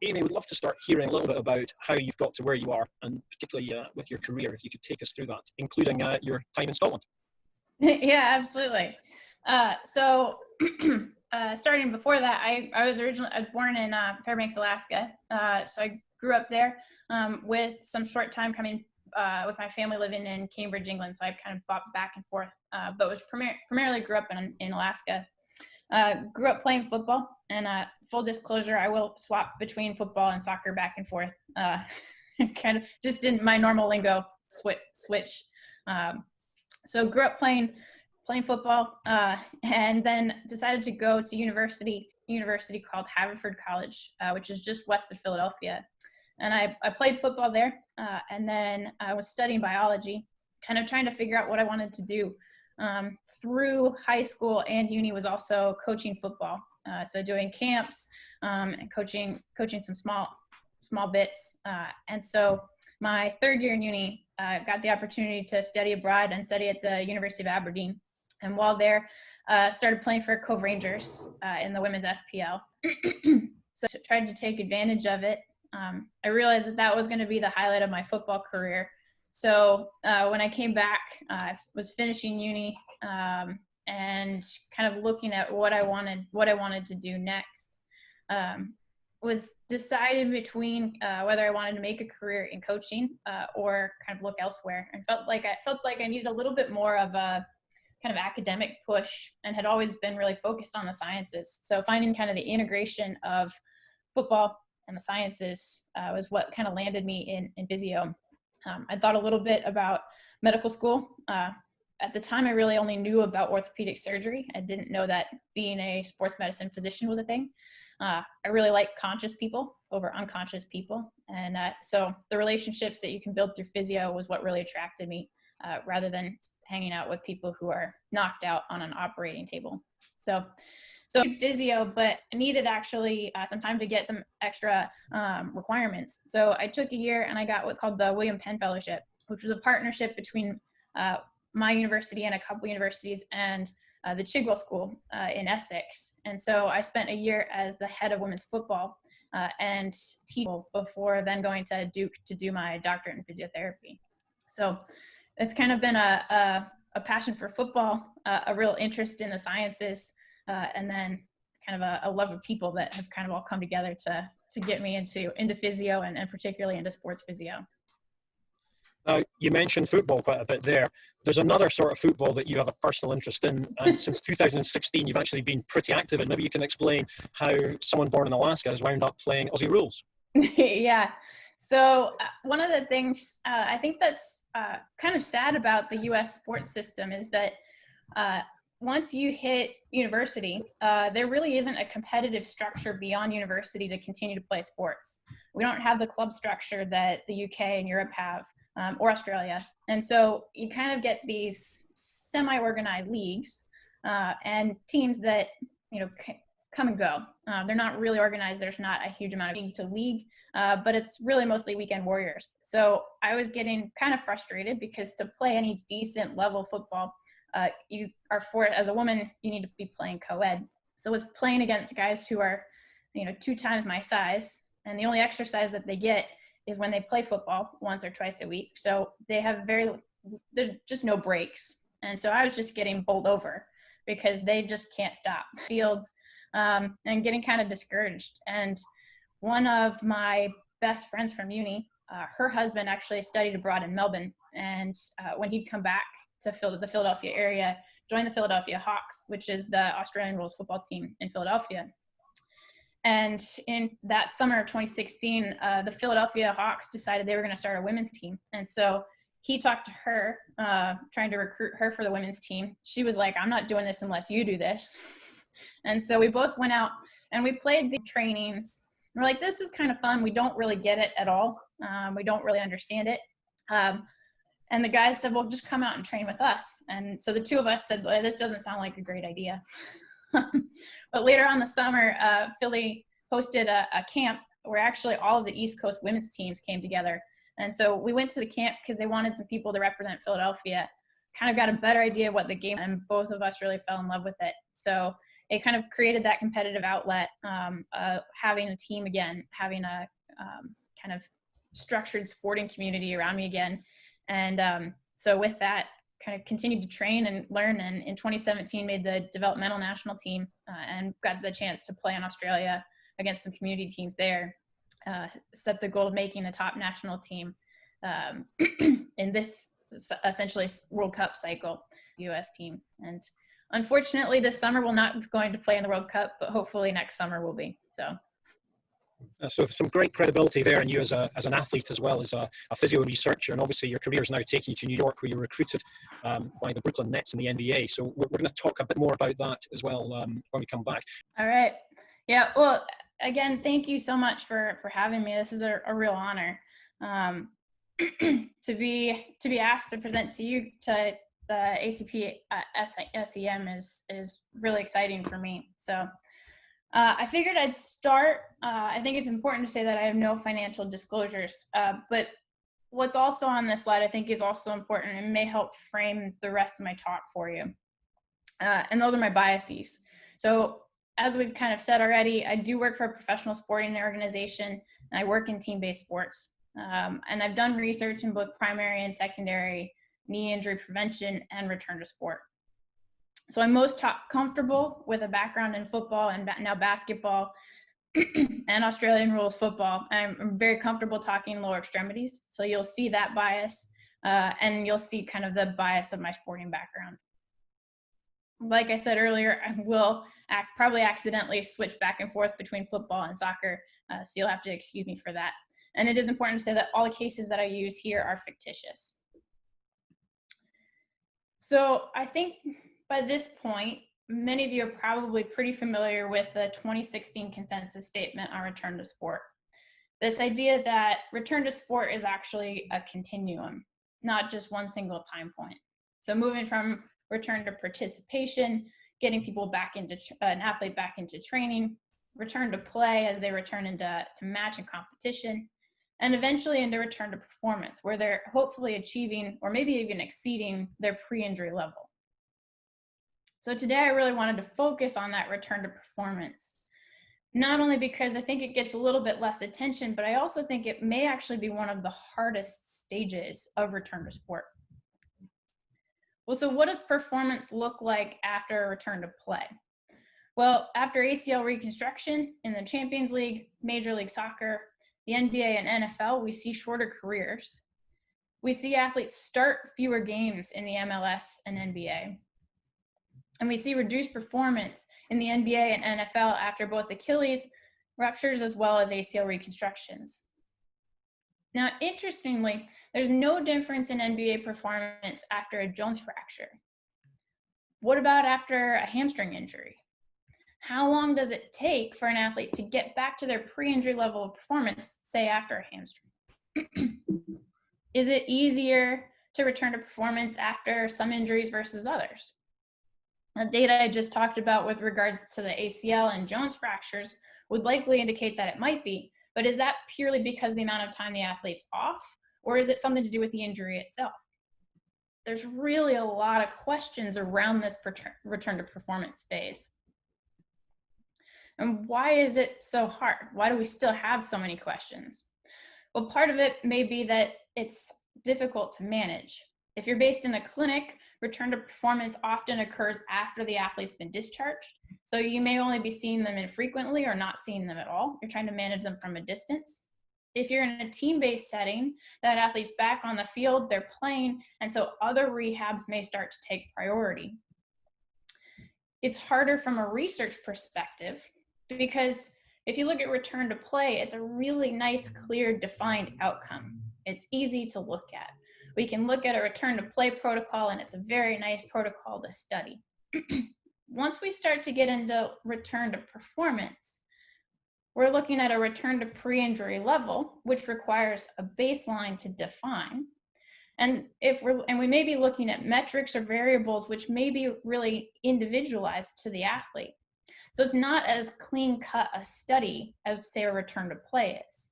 Amy, we'd love to start hearing a little bit about how you've got to where you are, and particularly with your career, if you could take us through that, including your time in Scotland. Yeah, absolutely. So starting before that, I was born in Fairbanks, Alaska. So I grew up there with some short time coming with my family living in Cambridge, England. So I kind of bopped back and forth, but was primarily grew up in Alaska. Grew up playing football, and full disclosure, I will swap between football and soccer back and forth. Kind of just in my normal lingo switch. So grew up playing football, and then decided to go to university called Haverford College, which is just west of Philadelphia. And I played football there, and then I was studying biology, kind of trying to figure out what I wanted to do. Through high school and uni was also coaching football, so doing camps and coaching some small bits. And so my third year in uni, got the opportunity to study abroad and study at the University of Aberdeen. And while there, started playing for Cove Rangers in the women's SPL. So tried to take advantage of it. I realized that was going to be the highlight of my football career. So when I came back, I was finishing uni and kind of looking at what I wanted to do next. Was decided between whether I wanted to make a career in coaching or kind of look elsewhere, and felt like I needed a little bit more of a kind of academic push, and had always been really focused on the sciences. So finding kind of the integration of football and the sciences was what kind of landed me in physio. I thought a little bit about medical school. At the time, I really only knew about orthopedic surgery. I didn't know that being a sports medicine physician was a thing. I really like conscious people over unconscious people. And so the relationships that you can build through physio was what really attracted me, rather than hanging out with people who are knocked out on an operating table. So physio, but I needed actually some time to get some extra requirements. So I took a year and I got what's called the William Penn Fellowship, which was a partnership between my university and a couple universities and the Chigwell School in Essex. And so I spent a year as the head of women's football and teaching before then going to Duke to do my doctorate in physiotherapy. So it's kind of been a passion for football, a real interest in the sciences, and then kind of a love of people that have kind of all come together to get me into physio and particularly into sports physio. Now, you mentioned football quite a bit there. There's another sort of football that you have a personal interest in, and since 2016, you've actually been pretty active in. Maybe you can explain how someone born in Alaska has wound up playing Aussie rules. Yeah. So one of the things I think that's kind of sad about the U.S. sports system is that once you hit university, there really isn't a competitive structure beyond university to continue to play sports. We don't have the club structure that the UK and Europe have, or Australia. And so you kind of get these semi-organized leagues and teams that, come and go. They're not really organized. There's not a huge amount of league to league, but it's really mostly weekend warriors. So I was getting kind of frustrated because to play any decent level football, as a woman, you need to be playing co-ed. So I was playing against guys who are, 2 times my size, and the only exercise that they get is when they play football once or twice a week. So they have there's just no breaks. And so I was just getting bowled over because they just can't stop fields, and getting kind of discouraged. And one of my best friends from uni, her husband actually studied abroad in Melbourne. And when he'd come back to the Philadelphia area, joined the Philadelphia Hawks, which is the Australian rules football team in Philadelphia. And in that summer of 2016, the Philadelphia Hawks decided they were going to start a women's team. And so he talked to her, trying to recruit her for the women's team. She was like, "I'm not doing this unless you do this." And so we both went out and we played the trainings. We're like, this is kind of fun. We don't really get it at all. We don't really understand it. And the guys said, well, just come out and train with us. And so the two of us said, well, this doesn't sound like a great idea. But later on the summer, Philly hosted a camp where actually all of the East Coast women's teams came together. And so we went to the camp because they wanted some people to represent Philadelphia, kind of got a better idea of what the game, and both of us really fell in love with it. So it kind of created that competitive outlet, having a team again, having a kind of structured sporting community around me again. And so with that, kind of continued to train and learn, and in 2017 made the developmental national team, and got the chance to play in Australia against some community teams there. Set the goal of making the top national team in this essentially World Cup cycle, US team. And unfortunately this summer we're not going to play in the World Cup, but hopefully next summer we'll be. So some great credibility there in you as an athlete, as well as a physio researcher, and obviously your career is now taking you to New York, where you're recruited by the Brooklyn Nets in the NBA. So we're going to talk a bit more about that as well when we come back. All right. Yeah. Well, again, thank you so much for having me. This is a real honor to be asked to present to you to the ACP SEM is really exciting for me. So. I figured I'd start. I think it's important to say that I have no financial disclosures, but what's also on this slide I think is also important and may help frame the rest of my talk for you. And those are my biases. So as we've kind of said already, I do work for a professional sporting organization, and I work in team-based sports. And I've done research in both primary and secondary knee injury prevention and return to sport. So I'm most comfortable with a background in football and now basketball and Australian rules football. I'm very comfortable talking lower extremities. So you'll see that bias, and you'll see kind of the bias of my sporting background. Like I said earlier, I will probably accidentally switch back and forth between football and soccer. So you'll have to excuse me for that. And it is important to say that all the cases that I use here are fictitious. So I think by this point, many of you are probably pretty familiar with the 2016 consensus statement on return to sport. This idea that return to sport is actually a continuum, not just one single time point. So moving from return to participation, getting people back into, an athlete back into training, return to play as they return into match and competition, and eventually into return to performance, where they're hopefully achieving or maybe even exceeding their pre-injury level. So today I really wanted to focus on that return to performance, not only because I think it gets a little bit less attention, but I also think it may actually be one of the hardest stages of return to sport. Well, so what does performance look like after a return to play? Well, after ACL reconstruction in the Champions League, Major League Soccer, the NBA and NFL, we see shorter careers. We see athletes start fewer games in the MLS and NBA. And we see reduced performance in the NBA and NFL after both Achilles ruptures as well as ACL reconstructions. Now, interestingly, there's no difference in NBA performance after a Jones fracture. What about after a hamstring injury? How long does it take for an athlete to get back to their pre-injury level of performance, say after a hamstring? Is it easier to return to performance after some injuries versus others? The data I just talked about with regards to the ACL and Jones fractures would likely indicate that it might be, but is that purely because of the amount of time the athlete's off, or is it something to do with the injury itself? There's really a lot of questions around this return to performance phase. And why is it so hard? Why do we still have so many questions? Well, part of it may be that it's difficult to manage. If you're based in a clinic, return to performance often occurs after the athlete's been discharged. So you may only be seeing them infrequently or not seeing them at all. You're trying to manage them from a distance. If you're in a team-based setting, that athlete's back on the field, they're playing, and so other rehabs may start to take priority. It's harder from a research perspective because if you look at return to play, it's a really nice, clear, defined outcome. It's easy to look at. We can look at a return to play protocol, and it's a very nice protocol to study. Once we start to get into return to performance, we're looking at a return to pre-injury level, which requires a baseline to define. And we may be looking at metrics or variables which may be really individualized to the athlete. So it's not as clean cut a study as, say, a return to play is.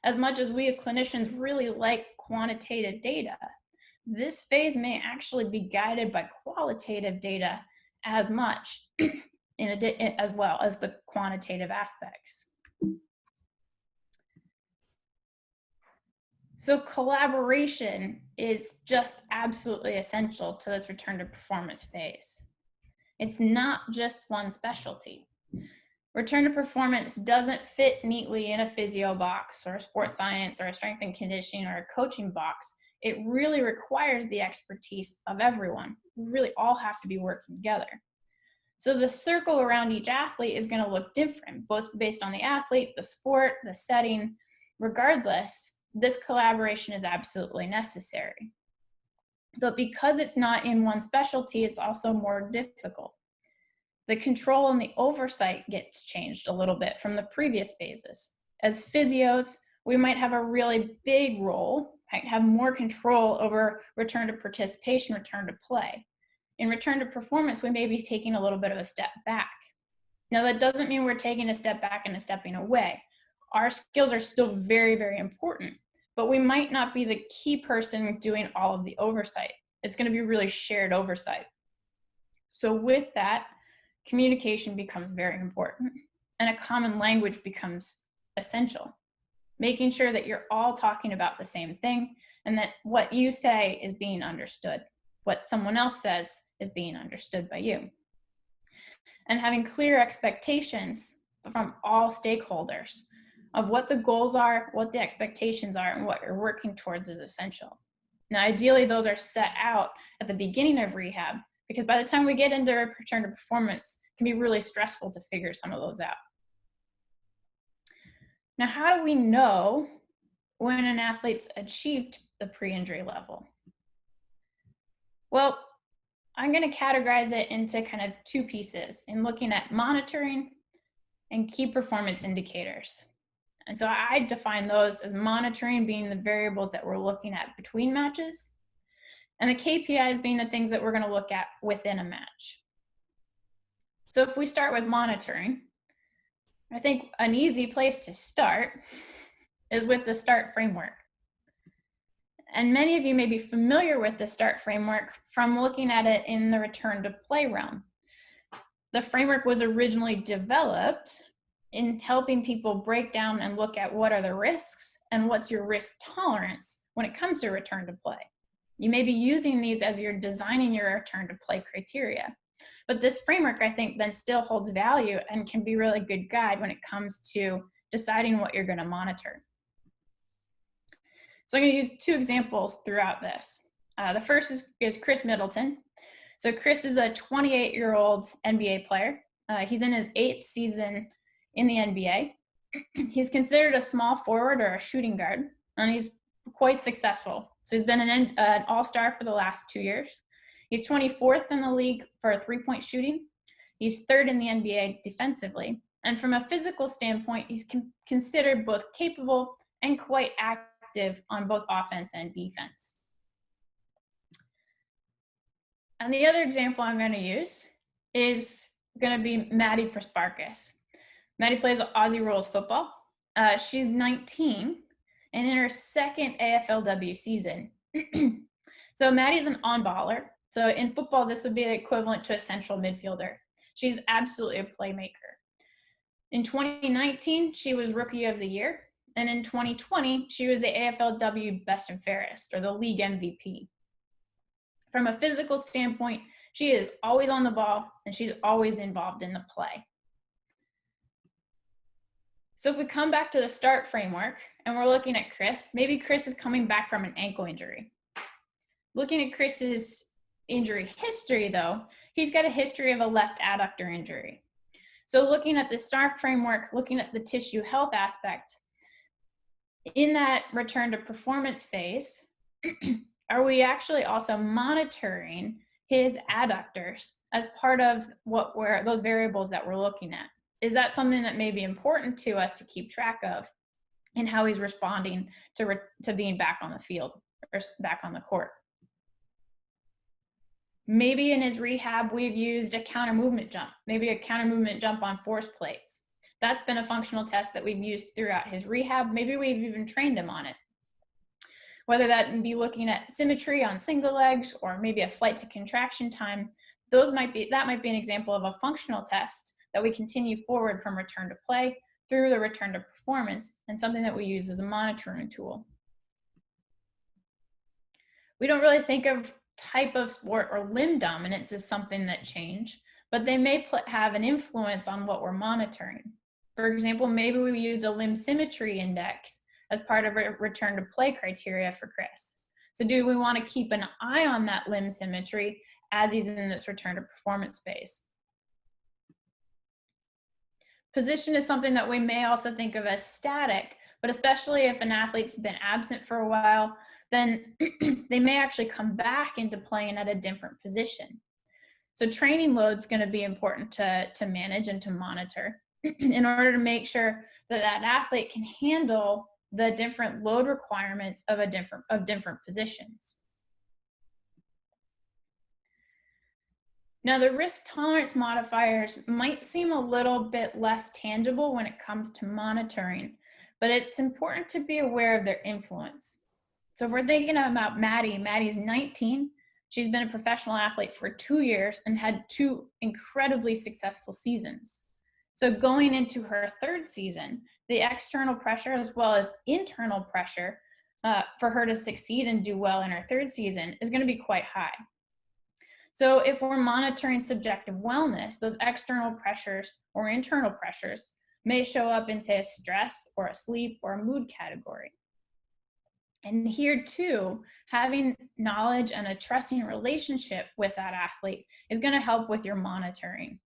As much as we as clinicians really like quantitative data, this phase may actually be guided by qualitative data as much as well as the quantitative aspects. So collaboration is just absolutely essential to this return to performance phase. It's not just one specialty. Return to performance doesn't fit neatly in a physio box or a sports science or a strength and conditioning or a coaching box. It really requires the expertise of everyone. We really all have to be working together. So the circle around each athlete is going to look different, both based on the athlete, the sport, the setting. Regardless, this collaboration is absolutely necessary. But because it's not in one specialty, it's also more difficult. The control and the oversight gets changed a little bit from the previous phases. As physios, we might have a really big role, might have more control over return to participation, return to play. In return to performance, we may be taking a little bit of a step back. Now, that doesn't mean we're taking a step back and a stepping away. Our skills are still very, very important, but we might not be the key person doing all of the oversight. It's going to be really shared oversight. So with that, communication becomes very important, and a common language becomes essential. Making sure that you're all talking about the same thing and that what you say is being understood. What someone else says is being understood by you. And having clear expectations from all stakeholders of what the goals are, what the expectations are, and what you're working towards is essential. Now, ideally, those are set out at the beginning of rehab, because by the time we get into return to performance, it can be really stressful to figure some of those out. Now, how do we know when an athlete's achieved the pre-injury level? Well, I'm going to categorize it into kind of two pieces in looking at monitoring and key performance indicators. And so I define those as monitoring being the variables that we're looking at between matches, and the KPIs being the things that we're going to look at within a match. So if we start with monitoring, I think an easy place to start is with the StARRT Framework. And many of you may be familiar with the StARRT Framework from looking at it in the return to play realm. The framework was originally developed in helping people break down and look at what are the risks and what's your risk tolerance when it comes to return to play. You may be using these as you're designing your return to play criteria. But this framework, I think, then still holds value and can be a really good guide when it comes to deciding what you're going to monitor. So I'm going to use two examples throughout this. The first is Chris Middleton. So Chris is a 28-year-old NBA player. He's in his 8th season in the NBA. He's considered a small forward or a shooting guard, and he's quite successful. So he's been an all-star for the last 2 years. He's 24th in the league for three-point shooting. He's 3rd in the NBA defensively. And from a physical standpoint, he's considered both capable and quite active on both offense and defense. And the other example I'm going to use is going to be Maddie Prasparkas. Maddie plays Aussie rules football. She's 19 and in her 2nd AFLW season. So Maddie's an on-baller. So in football, this would be equivalent to a central midfielder. She's absolutely a playmaker. In 2019, she was Rookie of the Year. And in 2020, she was the AFLW Best and Fairest, or the league MVP. From a physical standpoint, she is always on the ball and she's always involved in the play. So if we come back to the StARRT framework and we're looking at Chris, maybe Chris is coming back from an ankle injury. Looking at Chris's injury history though, he's got a history of a left adductor injury. So looking at the StARRT framework, looking at the tissue health aspect, in that return to performance phase, are we actually also monitoring his adductors as part of those variables that we're looking at? Is that something that may be important to us to keep track of in how he's responding to being back on the field or back on the court? Maybe in his rehab, we've used a counter movement jump, maybe a counter movement jump on force plates. That's been a functional test that we've used throughout his rehab. Maybe we've even trained him on it. Whether that be looking at symmetry on single legs or maybe a flight to contraction time, that might be an example of a functional test that we continue forward from return to play through the return to performance, and something that we use as a monitoring tool. We don't really think of type of sport or limb dominance as something that change, but they may have an influence on what we're monitoring. For example, maybe we used a limb symmetry index as part of a return to play criteria for Chris. So do we want to keep an eye on that limb symmetry as he's in this return to performance phase? Position is something that we may also think of as static, but especially if an athlete's been absent for a while, then they may actually come back into playing at a different position. So training load's going to be important to manage and to monitor in order to make sure that that athlete can handle the different load requirements of different positions. Now, the risk tolerance modifiers might seem a little bit less tangible when it comes to monitoring, but it's important to be aware of their influence. So if we're thinking about Maddie's 19. She's been a professional athlete for 2 years and had 2 incredibly successful seasons. So going into her 3rd season, the external pressure as well as internal pressure for her to succeed and do well in her 3rd season is going to be quite high. So if we're monitoring subjective wellness, those external pressures or internal pressures may show up in, say, a stress or a sleep or a mood category. And here too, having knowledge and a trusting relationship with that athlete is going to help with your monitoring.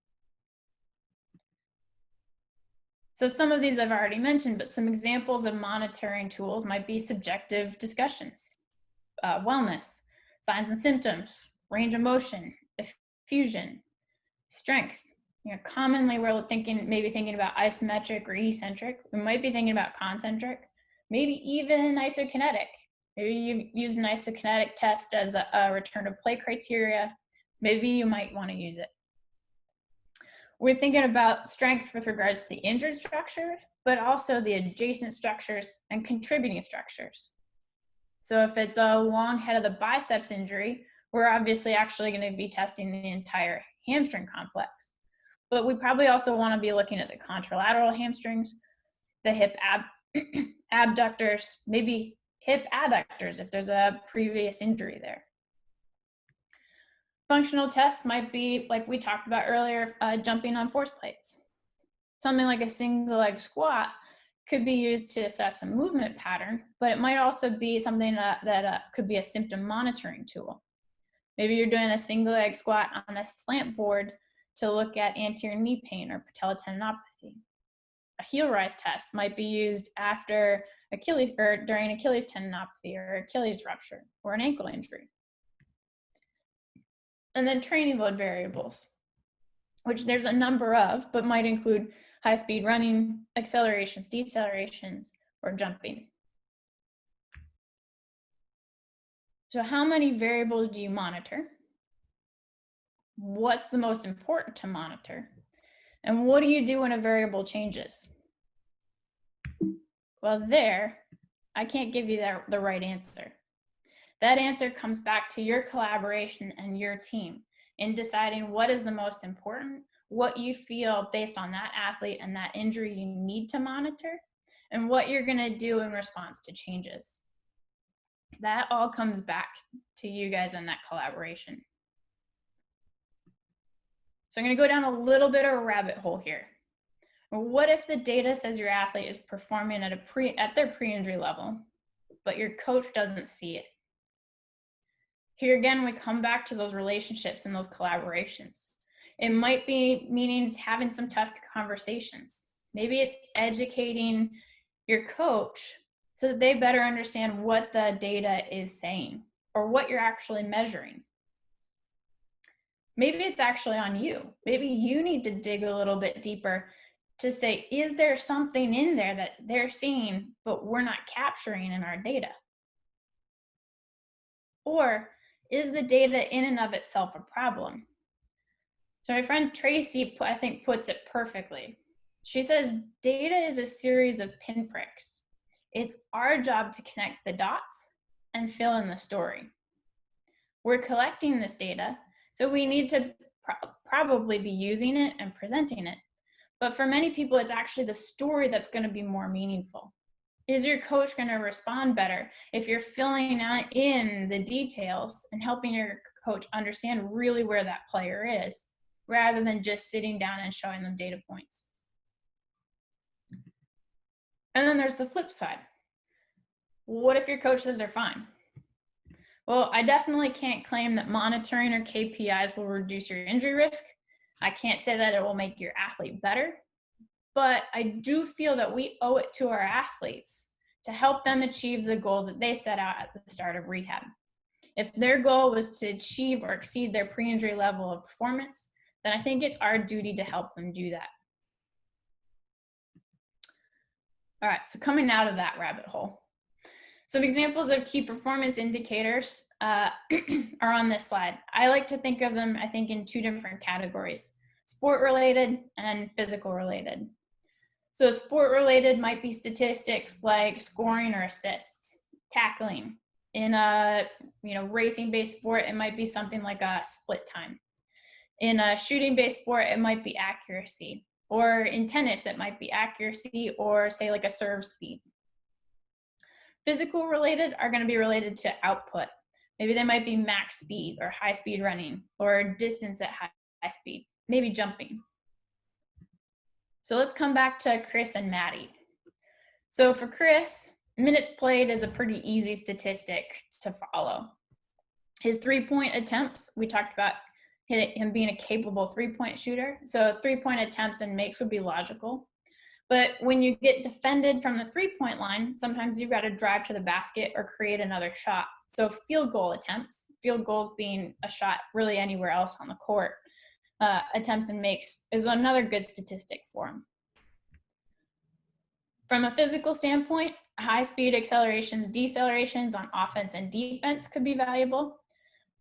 So some of these I've already mentioned, but some examples of monitoring tools might be subjective discussions, wellness, signs and symptoms, range of motion, diffusion, strength. Commonly we're maybe thinking about isometric or eccentric. We might be thinking about concentric. Maybe even isokinetic. Maybe you use an isokinetic test as a return to play criteria. Maybe you might want to use it. We're thinking about strength with regards to the injured structures, but also the adjacent structures and contributing structures. So if it's a long head of the biceps injury, we're obviously actually going to be testing the entire hamstring complex. But we probably also want to be looking at the contralateral hamstrings, the hip abductors, maybe hip adductors if there's a previous injury there. Functional tests might be, like we talked about earlier, jumping on force plates. Something like a single leg squat could be used to assess a movement pattern, but it might also be something that could be a symptom monitoring tool. Maybe you're doing a single leg squat on a slant board to look at anterior knee pain or patella tendinopathy. A heel rise test might be used after Achilles or during Achilles tendinopathy or Achilles rupture or an ankle injury. And then training load variables, which there's a number of, but might include high speed running, accelerations, decelerations, or jumping. So how many variables do you monitor? What's the most important to monitor? And what do you do when a variable changes? Well, I can't give you the right answer. That answer comes back to your collaboration and your team in deciding what is the most important, what you feel based on that athlete and that injury you need to monitor, and what you're going to do in response to changes. That all comes back to you guys and that collaboration. So I'm going to go down a little bit of a rabbit hole here. What if the data says your athlete is performing at their pre-injury level, but your coach doesn't see it? Here again, we come back to those relationships and those collaborations. It might be meaning having some tough conversations. Maybe it's educating your coach so that they better understand what the data is saying or what you're actually measuring. Maybe it's actually on you. Maybe you need to dig a little bit deeper to say, is there something in there that they're seeing, but we're not capturing in our data? Or is the data in and of itself a problem? So my friend Tracy, I think, puts it perfectly. She says, data is a series of pinpricks. It's our job to connect the dots and fill in the story. We're collecting this data, so we need to probably be using it and presenting it. But for many people, it's actually the story that's going to be more meaningful. Is your coach going to respond better if you're filling out in the details and helping your coach understand really where that player is, rather than just sitting down and showing them data points? And then there's the flip side. What if your coach says they're fine? Well, I definitely can't claim that monitoring or KPIs will reduce your injury risk. I can't say that it will make your athlete better, but I do feel that we owe it to our athletes to help them achieve the goals that they set out at the start of rehab. If their goal was to achieve or exceed their pre-injury level of performance, then I think it's our duty to help them do that. All right, so coming out of that rabbit hole. Some examples of key performance indicators are on this slide. I like to think of them, I think, in two different categories: sport-related and physical-related. So sport-related might be statistics like scoring or assists, tackling. In a racing-based sport, it might be something like a split time. In a shooting-based sport, it might be accuracy. Or in tennis, it might be accuracy or, say, like a serve speed. Physical related are going to be related to output. Maybe they might be max speed or high speed running or distance at high speed, maybe jumping. So let's come back to Chris and Maddie. So for Chris, minutes played is a pretty easy statistic to follow. His 3-point attempts, we talked about him being a capable 3-point shooter. So 3-point attempts and makes would be logical. But when you get defended from the 3-point line, sometimes you've got to drive to the basket or create another shot. So field goal attempts, field goals being a shot really anywhere else on the court, attempts and makes is another good statistic for him. From a physical standpoint, high speed accelerations, decelerations on offense and defense could be valuable.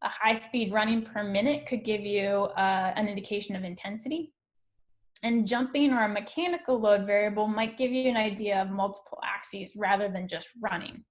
A high speed running per minute could give you an indication of intensity. And jumping or a mechanical load variable might give you an idea of multiple axes rather than just running.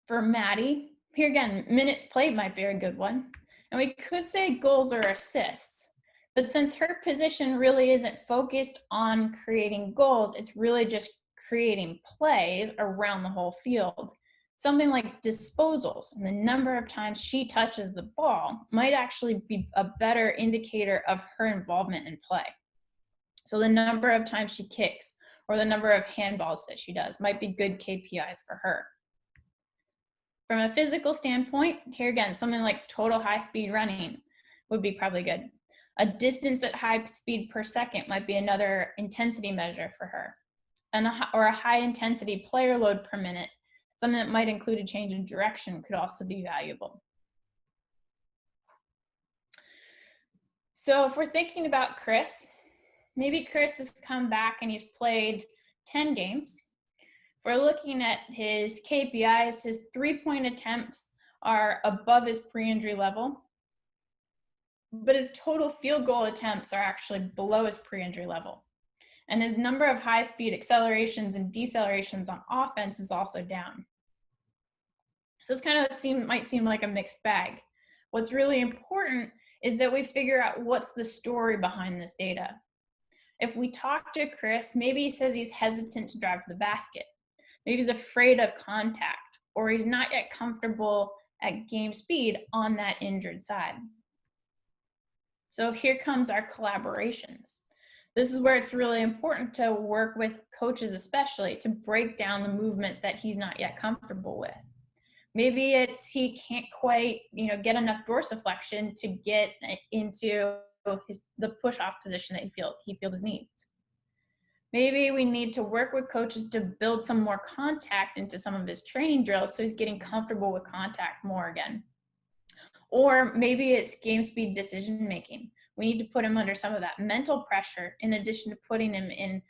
For Maddie, here again, minutes played might be a good one. And we could say goals or assists. But since her position really isn't focused on creating goals, it's really just creating plays around the whole field. Something like disposals and the number of times she touches the ball might actually be a better indicator of her involvement in play. So the number of times she kicks or the number of handballs that she does might be good KPIs for her. From a physical standpoint, here again, something like total high speed running would be probably good. A distance at high speed per second might be another intensity measure for her. Or a high intensity player load per minute, something that might include a change in direction, could also be valuable. So if we're thinking about Chris, maybe Chris has come back and he's played 10 games. If we're looking at his KPIs, his 3-point attempts are above his pre-injury level, but his total field goal attempts are actually below his pre-injury level. And his number of high-speed accelerations and decelerations on offense is also down. So this kind of might seem like a mixed bag. What's really important is that we figure out what's the story behind this data. If we talk to Chris, maybe he says he's hesitant to drive to the basket. Maybe he's afraid of contact, or he's not yet comfortable at game speed on that injured side. So here comes our collaborations. This is where it's really important to work with coaches, especially to break down the movement that he's not yet comfortable with. Maybe it's he can't quite, get enough dorsiflexion to get into the push-off position that he feels his needs. Maybe we need to work with coaches to build some more contact into some of his training drills so he's getting comfortable with contact more again. Or maybe it's game speed decision making. We need to put him under some of that mental pressure in addition to putting him in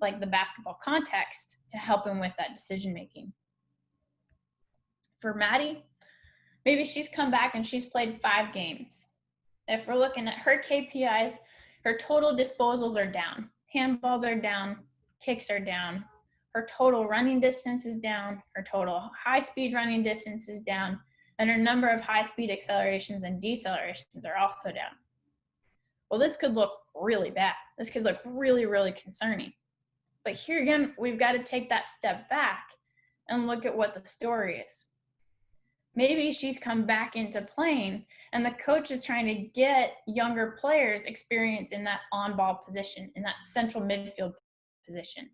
like the basketball context to help him with that decision making. For Maddie, maybe she's come back and she's played 5 games. If we're looking at her KPIs, her total disposals are down. Handballs are down, kicks are down. Her total running distance is down. Her total high speed running distance is down. and her number of high-speed accelerations and decelerations are also down. Well, this could look really bad. This could look really, really concerning. But here again, we've got to take that step back and look at what the story is. Maybe she's come back into playing and the coach is trying to get younger players experience in that on-ball position, in that central midfield position.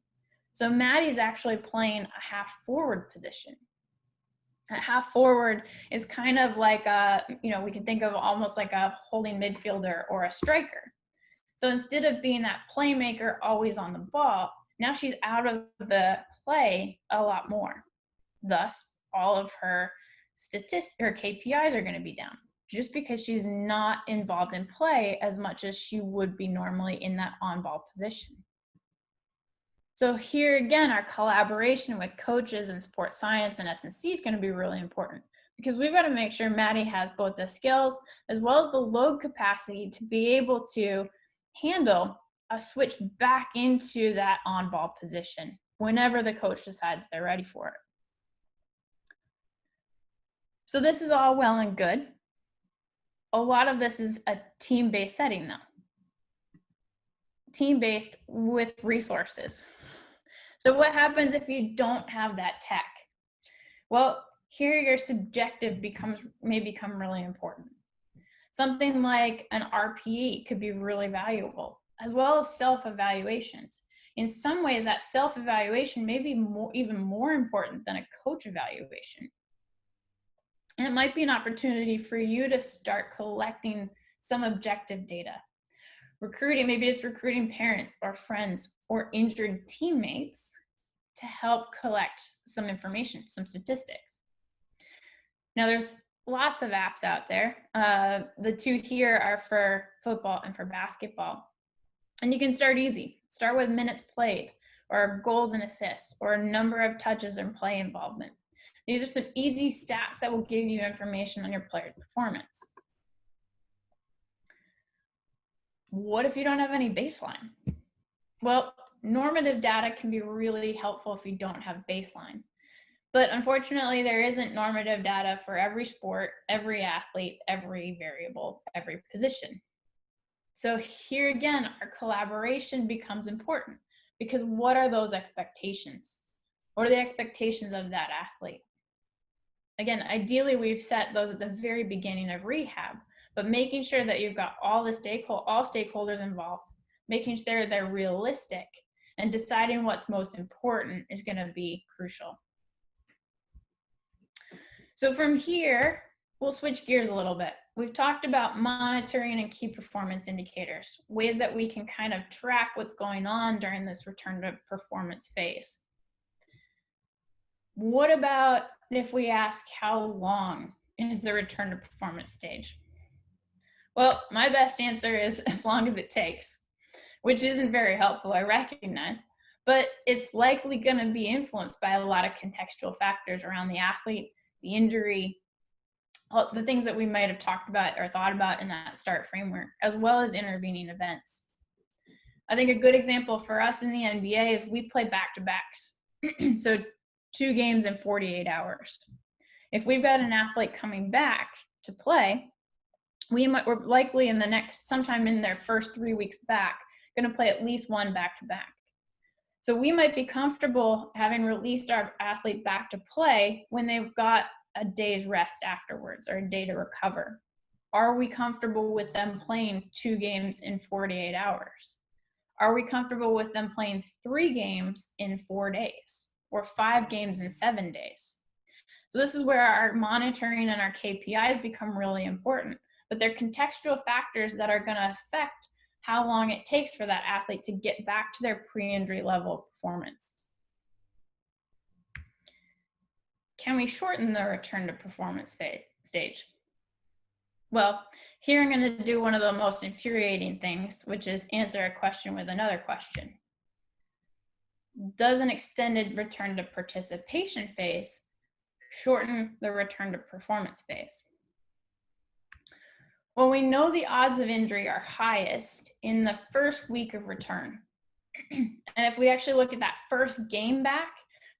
So Maddie's actually playing a half-forward position. A half-forward is kind of like we can think of almost like a holding midfielder or a striker. So instead of being that playmaker always on the ball, now she's out of the play a lot more. Thus, all of her KPIs are going to be down just because she's not involved in play as much as she would be normally in that on-ball position. So here again, our collaboration with coaches and sports science and S&C is going to be really important because we've got to make sure Maddie has both the skills as well as the load capacity to be able to handle a switch back into that on-ball position whenever the coach decides they're ready for it. So this is all well and good. A lot of this is a team-based setting though. Team-based with resources. So what happens if you don't have that tech? Well, here your subjective may become really important. Something like an RPE could be really valuable, as well as self-evaluations. In some ways, that self-evaluation may be even more important than a coach evaluation. And it might be an opportunity for you to start collecting some objective data. Maybe it's recruiting parents or friends or injured teammates to help collect some information, some statistics. Now there's lots of apps out there. The two here are for football and for basketball. And you can start easy. Start with minutes played or goals and assists or number of touches and play involvement. These are some easy stats that will give you information on your player's performance. What if you don't have any baseline? Well, normative data can be really helpful if you don't have baseline. But unfortunately, there isn't normative data for every sport, every athlete, every variable, every position. So here again, our collaboration becomes important because what are those expectations? What are the expectations of that athlete? Again, ideally, we've set those at the very beginning of rehab, but making sure that you've got all stakeholders involved, making sure they're realistic, and deciding what's most important is going to be crucial. So from here, we'll switch gears a little bit. We've talked about monitoring and key performance indicators, ways that we can kind of track what's going on during this return to performance phase. What about if we ask how long is the return to performance stage? Well, my best answer is as long as it takes, which isn't very helpful, I recognize, but it's likely going to be influenced by a lot of contextual factors around the athlete, the injury, the things that we might have talked about or thought about in that StARRT framework, as well as intervening events. I think a good example for us in the NBA is we play back-to-backs. So 2 games in 48 hours. If we've got an athlete coming back to play, we're likely sometime in their first 3 weeks back, going to play at least 1 back-to-back. So we might be comfortable having released our athlete back to play when they've got a day's rest afterwards or a day to recover. Are we comfortable with them playing 2 games in 48 hours? Are we comfortable with them playing 3 games in 4 days or 5 games in 7 days? So this is where our monitoring and our KPIs become really important, but they're contextual factors that are going to affect how long it takes for that athlete to get back to their pre-injury level performance. Can we shorten the return to performance stage? Well, here I'm going to do one of the most infuriating things, which is answer a question with another question. Does an extended return to participation phase shorten the return to performance phase? Well, we know the odds of injury are highest in the first week of return. And if we actually look at that first game back,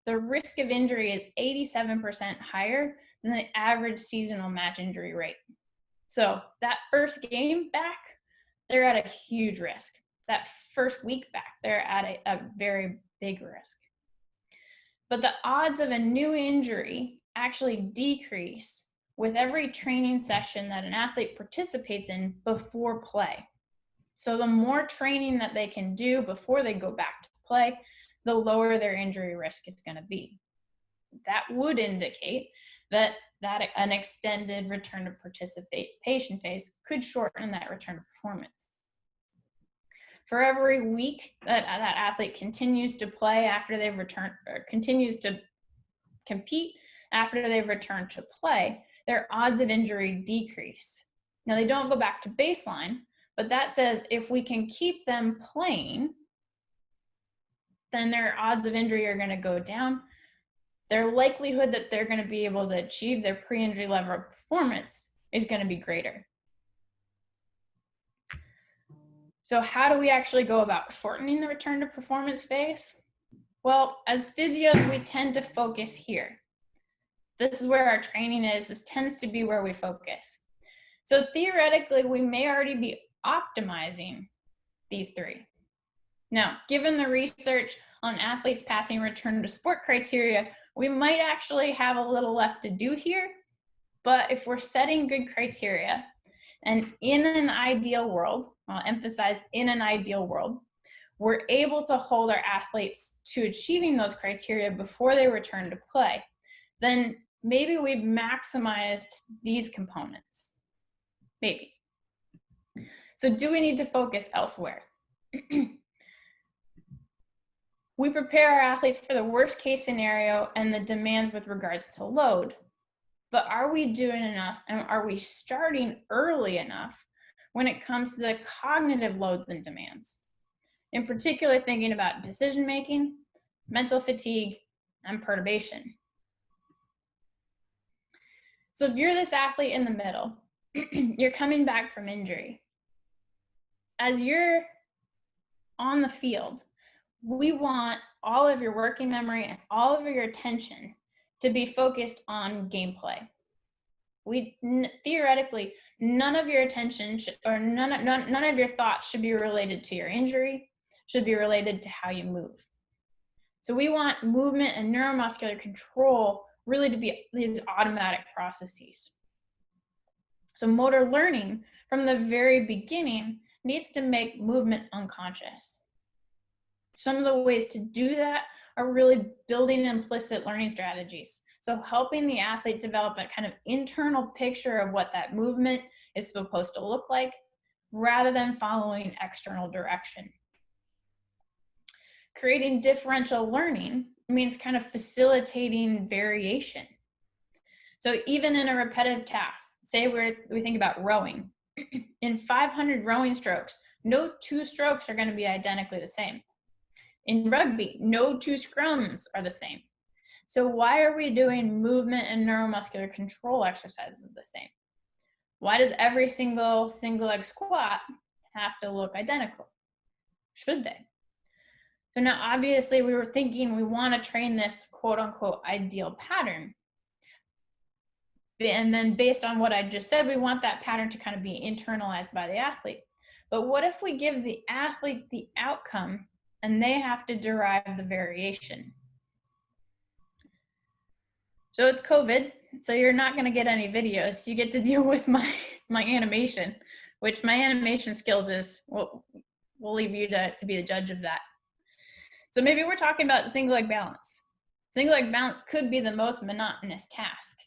the risk of injury is 87% higher than the average seasonal match injury rate. So that first game back, they're at a huge risk. That first week back, they're at a very big risk. But the odds of a new injury actually decrease with every training session that an athlete participates in before play. So the more training that they can do before they go back to play, the lower their injury risk is going to be. That would indicate that an extended return to participation phase could shorten that return to performance. For every week that athlete continues to play after they've returned, or continues to compete after they've returned to play, their odds of injury decrease. Now, they don't go back to baseline, but that says if we can keep them playing, then their odds of injury are going to go down. Their likelihood that they're going to be able to achieve their pre-injury level of performance is going to be greater. So how do we actually go about shortening the return to performance phase? Well, as physios, we tend to focus here. This is where our training is. This tends to be where we focus. So theoretically, we may already be optimizing these three. Now, given the research on athletes passing return to sport criteria, we might actually have a little left to do here. But if we're setting good criteria, and in an ideal world, I'll emphasize in an ideal world, we're able to hold our athletes to achieving those criteria before they return to play, then maybe we've maximized these components. Maybe. So do we need to focus elsewhere? We prepare our athletes for the worst case scenario and the demands with regards to load. But are we doing enough, and are we starting early enough when it comes to the cognitive loads and demands? In particular, thinking about decision-making, mental fatigue, and perturbation. So if you're this athlete in the middle, you're coming back from injury. As you're on the field, we want all of your working memory and all of your attention to be focused on gameplay. Theoretically, none of your attention none of your thoughts should be related to your injury, should be related to how you move. So we want movement and neuromuscular control really to be these automatic processes. So motor learning from the very beginning needs to make movement unconscious. Some of the ways to do that are really building implicit learning strategies. So helping the athlete develop a kind of internal picture of what that movement is supposed to look like, rather than following external direction. Creating differential learning means kind of facilitating variation. So even in a repetitive task, say we think about rowing, in 500 rowing strokes, no two strokes are going to be identically the same. In rugby, no two scrums are the same. So why are we doing movement and neuromuscular control exercises the same? Why does every single leg squat have to look identical? Should they? So now obviously we were thinking we want to train this quote unquote ideal pattern. And then based on what I just said, we want that pattern to kind of be internalized by the athlete. But what if we give the athlete the outcome and they have to derive the variation? So it's COVID, so you're not going to get any videos. You get to deal with my animation, which my animation skills is, we'll leave you to be the judge of that. So maybe we're talking about single leg balance. Single leg balance could be the most monotonous task.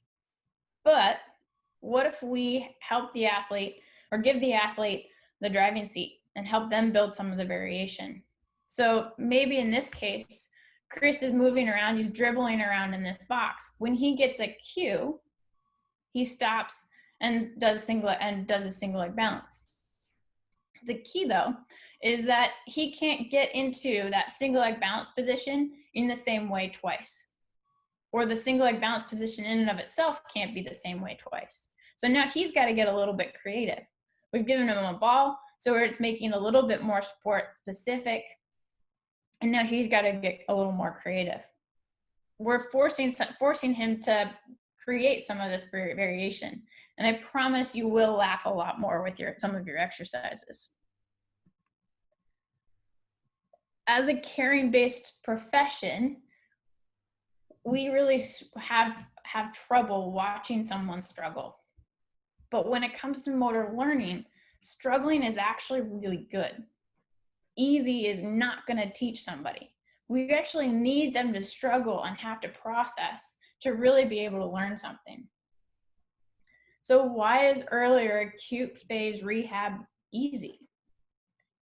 But what if we help the athlete or give the athlete the driving seat and help them build some of the variation? So maybe in this case, Chris is moving around, he's dribbling around in this box. When he gets a cue, he stops and does a single leg balance. The key though is that he can't get into that single leg balance position in the same way twice. Or the single leg balance position in and of itself can't be the same way twice. So now he's got to get a little bit creative. We've given him a ball, so it's making a little bit more sport specific. And now he's got to get a little more creative. We're forcing him to create some of this variation. And I promise you will laugh a lot more with some of your exercises. As a caring-based profession, we really have trouble watching someone struggle. But when it comes to motor learning, struggling is actually really good. Easy is not going to teach somebody. We actually need them to struggle and have to process to really be able to learn something. So why is earlier acute phase rehab easy?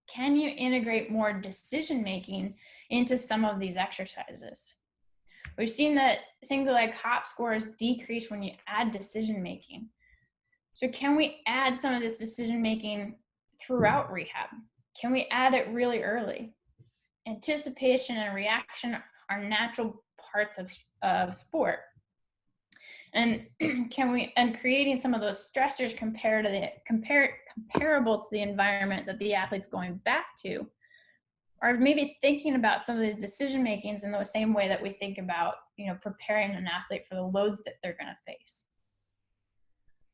Can you integrate more decision-making into some of these exercises? We've seen that single leg hop scores decrease when you add decision-making. So can we add some of this decision-making throughout rehab? Can we add it really early? Anticipation and reaction are natural parts of sport. And creating some of those stressors comparable to the environment that the athlete's going back to, or maybe thinking about some of these decision makings in the same way that we think about, preparing an athlete for the loads that they're going to face.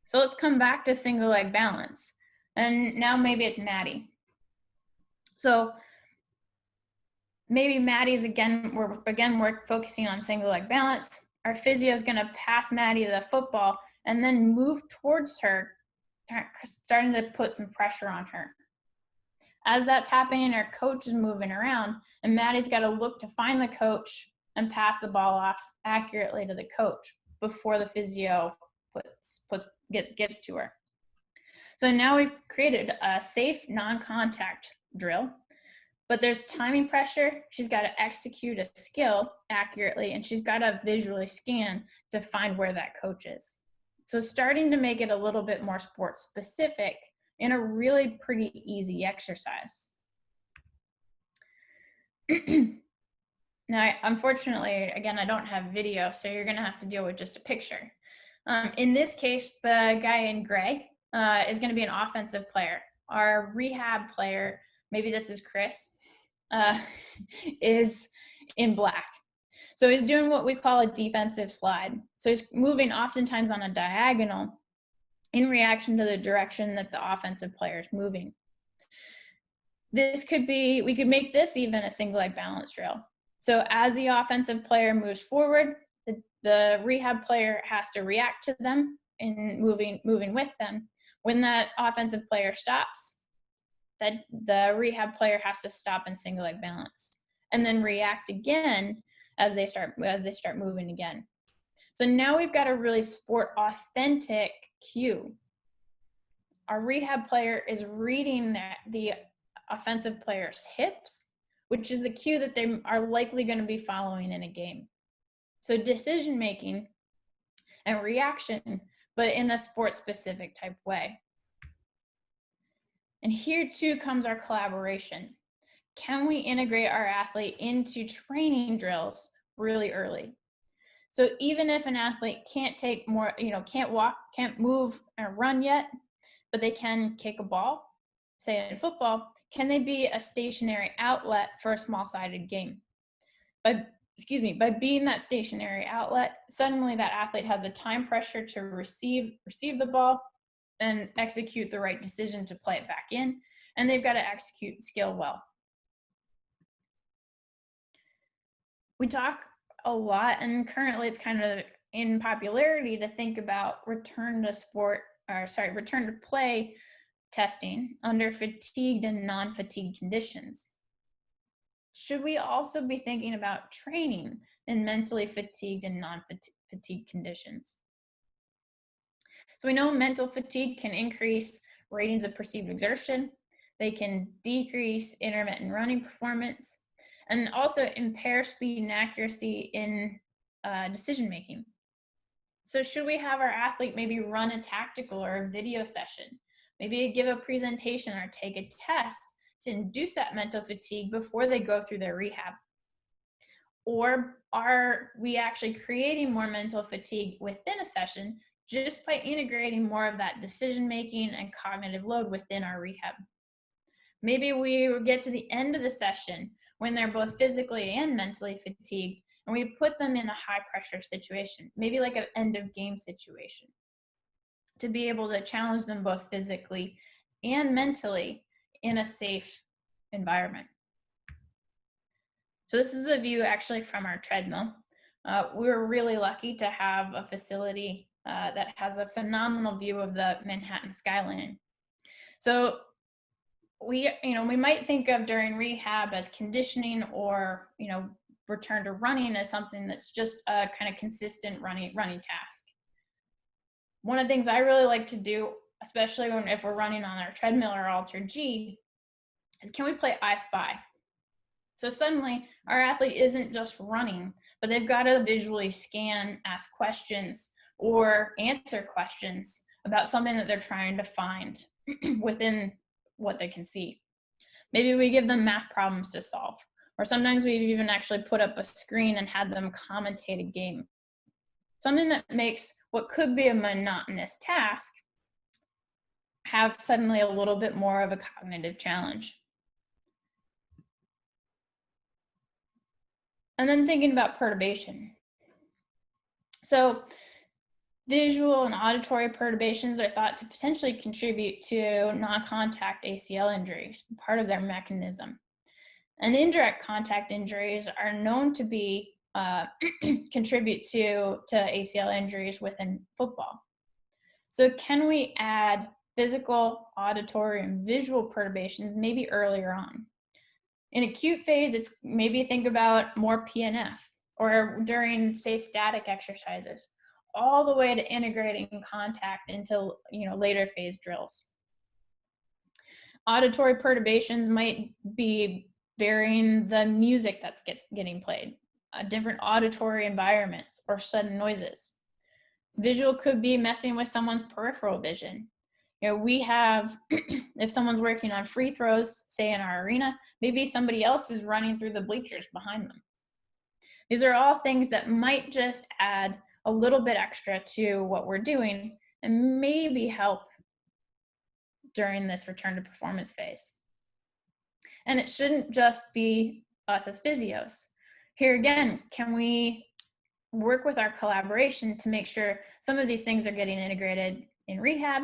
So let's come back to single leg balance. And now maybe it's Maddie. So maybe Maddie's we're focusing on single leg balance. Our physio is going to pass Maddie the football and then move towards her, starting to put some pressure on her. As that's happening, our coach is moving around, and Maddie's got to look to find the coach and pass the ball off accurately to the coach before the physio gets to her. So now we've created a safe non-contact drill, but there's timing pressure. She's got to execute a skill accurately, and she's got to visually scan to find where that coach is. So starting to make it a little bit more sport specific in a really pretty easy exercise. Now, unfortunately, again, I don't have video, so you're gonna have to deal with just a picture. In this case, the guy in gray is gonna be an offensive player. Our rehab player, maybe this is Chris, is in black. So he's doing what we call a defensive slide. So he's moving oftentimes on a diagonal in reaction to the direction that the offensive player is moving. This could be, we could make this even a single leg balance drill. So as the offensive player moves forward, the rehab player has to react to them in moving with them. When that offensive player stops, that the rehab player has to stop in single leg balance and then react again as they start moving again. So now we've got a really sport authentic cue. Our rehab player is reading the offensive player's hips, which is the cue that they are likely going to be following in a game. So decision making and reaction, but in a sport specific type way. And here too comes our collaboration. Can we integrate our athlete into training drills really early? So even if an athlete can't take more, can't walk, can't move or run yet, but they can kick a ball, say in football, can they be a stationary outlet for a small-sided game? By being that stationary outlet, suddenly that athlete has a time pressure to receive the ball and execute the right decision to play it back in, and they've got to execute skill well. We talk a lot, and currently it's kind of in popularity to think about return to play testing under fatigued and non-fatigued conditions. Should we also be thinking about training in mentally fatigued and non-fatigued conditions? So we know mental fatigue can increase ratings of perceived exertion. They can decrease intermittent running performance and also impair speed and accuracy in decision making. So should we have our athlete maybe run a tactical or a video session, maybe give a presentation or take a test to induce that mental fatigue before they go through their rehab? Or are we actually creating more mental fatigue within a session just by integrating more of that decision-making and cognitive load within our rehab? Maybe we get to the end of the session when they're both physically and mentally fatigued, and we put them in a high pressure situation, maybe like an end of game situation, to be able to challenge them both physically and mentally in a safe environment. So this is a view actually from our treadmill. We're really lucky to have a facility that has a phenomenal view of the Manhattan skyline. So we might think of during rehab as conditioning or, return to running as something that's just a kind of consistent running task. One of the things I really like to do, especially if we're running on our treadmill or Alter G, is can we play I Spy? So suddenly our athlete isn't just running, but they've got to visually scan, ask questions, or answer questions about something that they're trying to find within what they can see. Maybe we give them math problems to solve, or sometimes we've even actually put up a screen and had them commentate a game. Something that makes what could be a monotonous task have suddenly a little bit more of a cognitive challenge. And then thinking about perturbation. So visual and auditory perturbations are thought to potentially contribute to non-contact ACL injuries, part of their mechanism. And indirect contact injuries are known to be contribute to ACL injuries within football. So can we add physical, auditory, and visual perturbations maybe earlier on? In acute phase, it's maybe think about more PNF, or during, say, static exercises, all the way to integrating contact into later phase drills. Auditory perturbations might be varying the music that's getting played, different auditory environments, or sudden noises. Visual could be messing with someone's peripheral vision. We have, if someone's working on free throws, say in our arena, maybe somebody else is running through the bleachers behind them. These are all things that might just add a little bit extra to what we're doing and maybe help during this return to performance phase. And it shouldn't just be us as physios. Here again, can we work with our collaboration to make sure some of these things are getting integrated in rehab,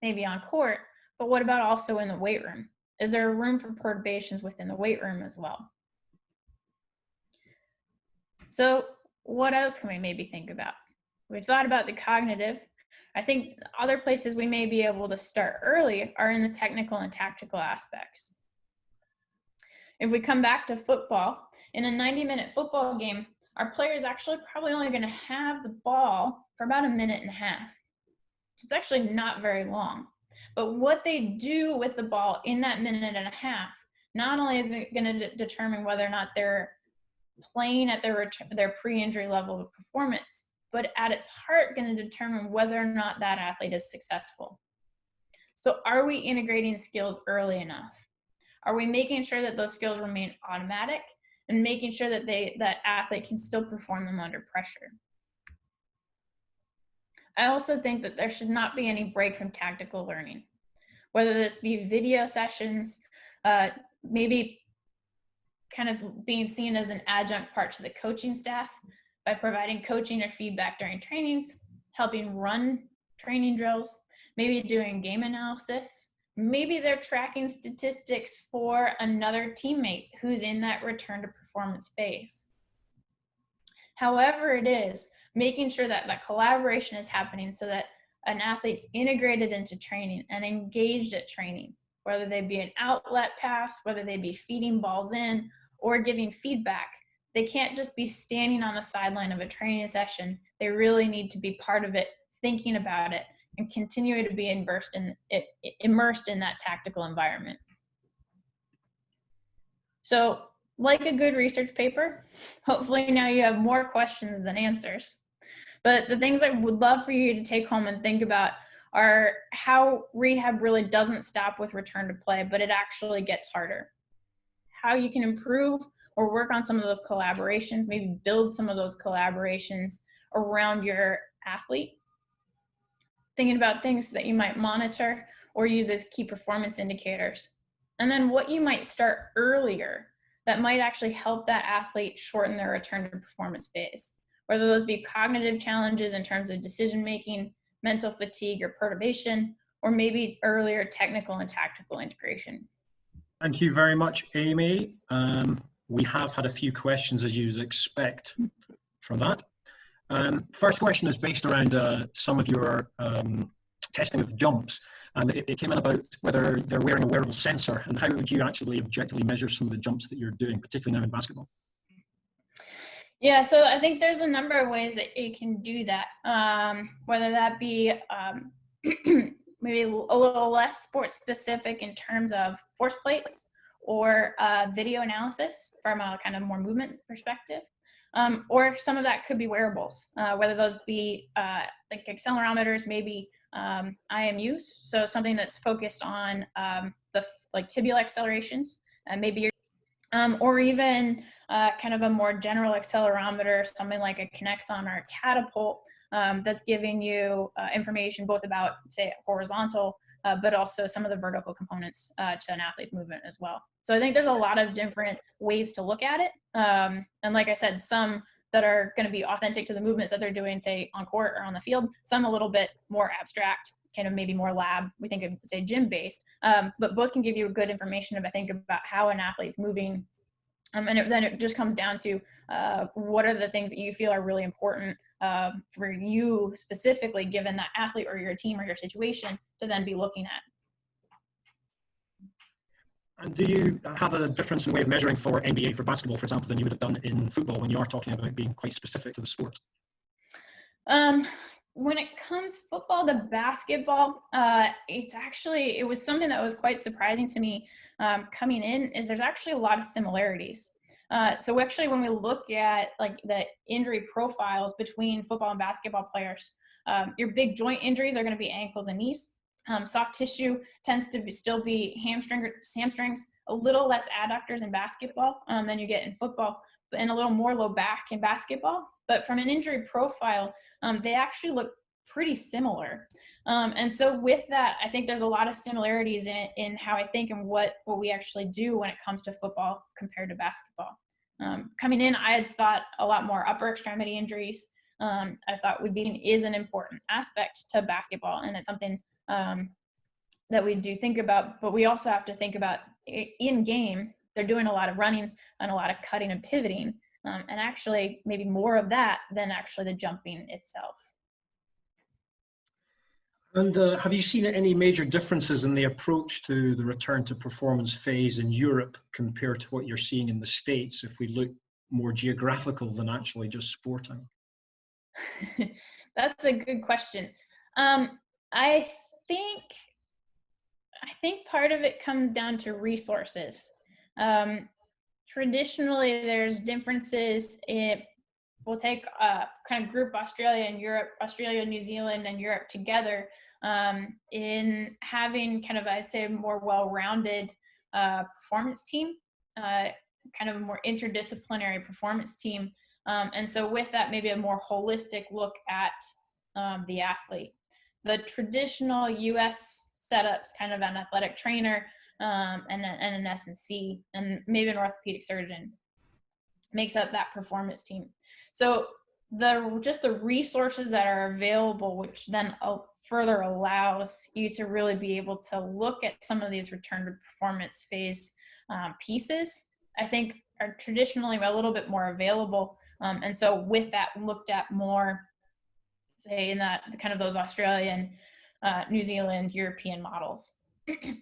maybe on court, but what about also in the weight room? Is there room for perturbations within the weight room as well? So what else can we maybe think about? We've thought about the cognitive. I think other places we may be able to start early are in the technical and tactical aspects. If we come back to football, in a 90-minute football game, our players actually probably only going to have the ball for about a minute and a half. So it's actually not very long. But what they do with the ball in that minute and a half, not only is it going to determine whether or not they're playing at their pre-injury level of performance, but at its heart going to determine whether or not that athlete is successful. So are we integrating skills early enough? Are we making sure that those skills remain automatic and making sure that that athlete can still perform them under pressure? I also think that there should not be any break from tactical learning, whether this be video sessions, maybe kind of being seen as an adjunct part to the coaching staff by providing coaching or feedback during trainings, helping run training drills, maybe doing game analysis. Maybe they're tracking statistics for another teammate who's in that return to performance phase. However it is, making sure that that collaboration is happening so that an athlete's integrated into training and engaged at training, whether they be an outlet pass, whether they be feeding balls in or giving feedback. They can't just be standing on the sideline of a training session. They really need to be part of it, thinking about it, and continuing to be immersed in that tactical environment. So, like a good research paper, hopefully now you have more questions than answers. But the things I would love for you to take home and think about are how rehab really doesn't stop with return to play, but it actually gets harder. How you can improve or work on some of those collaborations, maybe build some of those collaborations around your athlete. Thinking about things that you might monitor or use as key performance indicators. And then what you might start earlier that might actually help that athlete shorten their return to performance phase, whether those be cognitive challenges in terms of decision making, mental fatigue or perturbation, or maybe earlier technical and tactical integration. Thank you very much, Amy. We have had a few questions, as you'd expect from that. First question is based around some of your testing of jumps, and it came in about whether they're wearing a wearable sensor, and how would you actually objectively measure some of the jumps that you're doing, particularly now in basketball? Yeah, so I think there's a number of ways that you can do that, whether that be maybe a little less sports specific in terms of force plates or video analysis from a kind of more movement perspective. Or some of that could be wearables, whether those be like accelerometers, maybe IMUs, so something that's focused on the like tibial accelerations, maybe or even kind of a more general accelerometer, something like a Kinexon or a Catapult, that's giving you information both about, say, horizontal, but also some of the vertical components to an athlete's movement as well. So I think there's a lot of different ways to look at it. And like I said, some that are going to be authentic to the movements that they're doing, say, on court or on the field, some a little bit more abstract, kind of maybe more lab, we think of, say, gym-based, but both can give you good information, I think, about how an athlete's moving. And then it just comes down to what are the things that you feel are really important for you specifically, given that athlete or your team or your situation, to then be looking at. And do you have a difference in the way of measuring for NBA, for basketball, for example, than you would have done in football when you are talking about being quite specific to the sport? When it comes football to basketball, it was something that was quite surprising to me coming in, is there's actually a lot of similarities. So actually, when we look at like the injury profiles between football and basketball players, your big joint injuries are going to be ankles and knees. Soft tissue tends to still be hamstrings, a little less adductors in basketball than you get in football, and a little more low back in basketball. But from an injury profile, they actually look pretty similar. And so with that, I think there's a lot of similarities in how I think and what we actually do when it comes to football compared to basketball. Coming in, I had thought a lot more upper extremity injuries. I thought is an important aspect to basketball, and it's something that we do think about, but we also have to think about in game, they're doing a lot of running and a lot of cutting and pivoting, and actually maybe more of that than actually the jumping itself. And have you seen any major differences in the approach to the return to performance phase in Europe compared to what you're seeing in the States, if we look more geographical than actually just sporting? That's a good question. I think part of it comes down to resources. Traditionally, there's differences we'll take kind of group Australia and Europe, Australia, New Zealand, and Europe together in having kind of, I'd say, a more well-rounded performance team, kind of a more interdisciplinary performance team. And so with that, maybe a more holistic look at the athlete. The traditional US setups, kind of an athletic trainer and an S&C, and maybe an orthopedic surgeon makes up that performance team. So just the resources that are available, which then further allows you to really be able to look at some of these return to performance phase pieces, I think are traditionally a little bit more available. And so with that, looked at more, say, in that kind of those Australian, New Zealand, European models.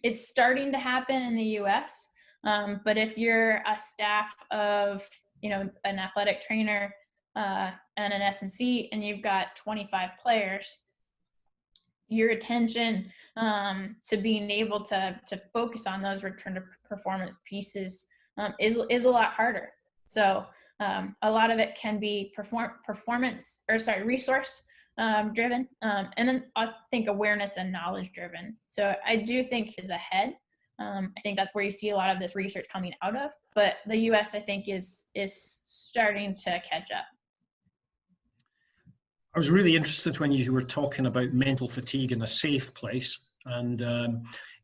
It's starting to happen in the US, but if you're a staff of, an athletic trainer and an S&C, and you've got 25 players, your attention to being able to focus on those return to performance pieces is a lot harder. So a lot of it can be resource driven, and then I think awareness and knowledge driven. So I do think is ahead. I think that's where you see a lot of this research coming out of, but the US, I think, is starting to catch up. I was really interested when you were talking about mental fatigue in a safe place, and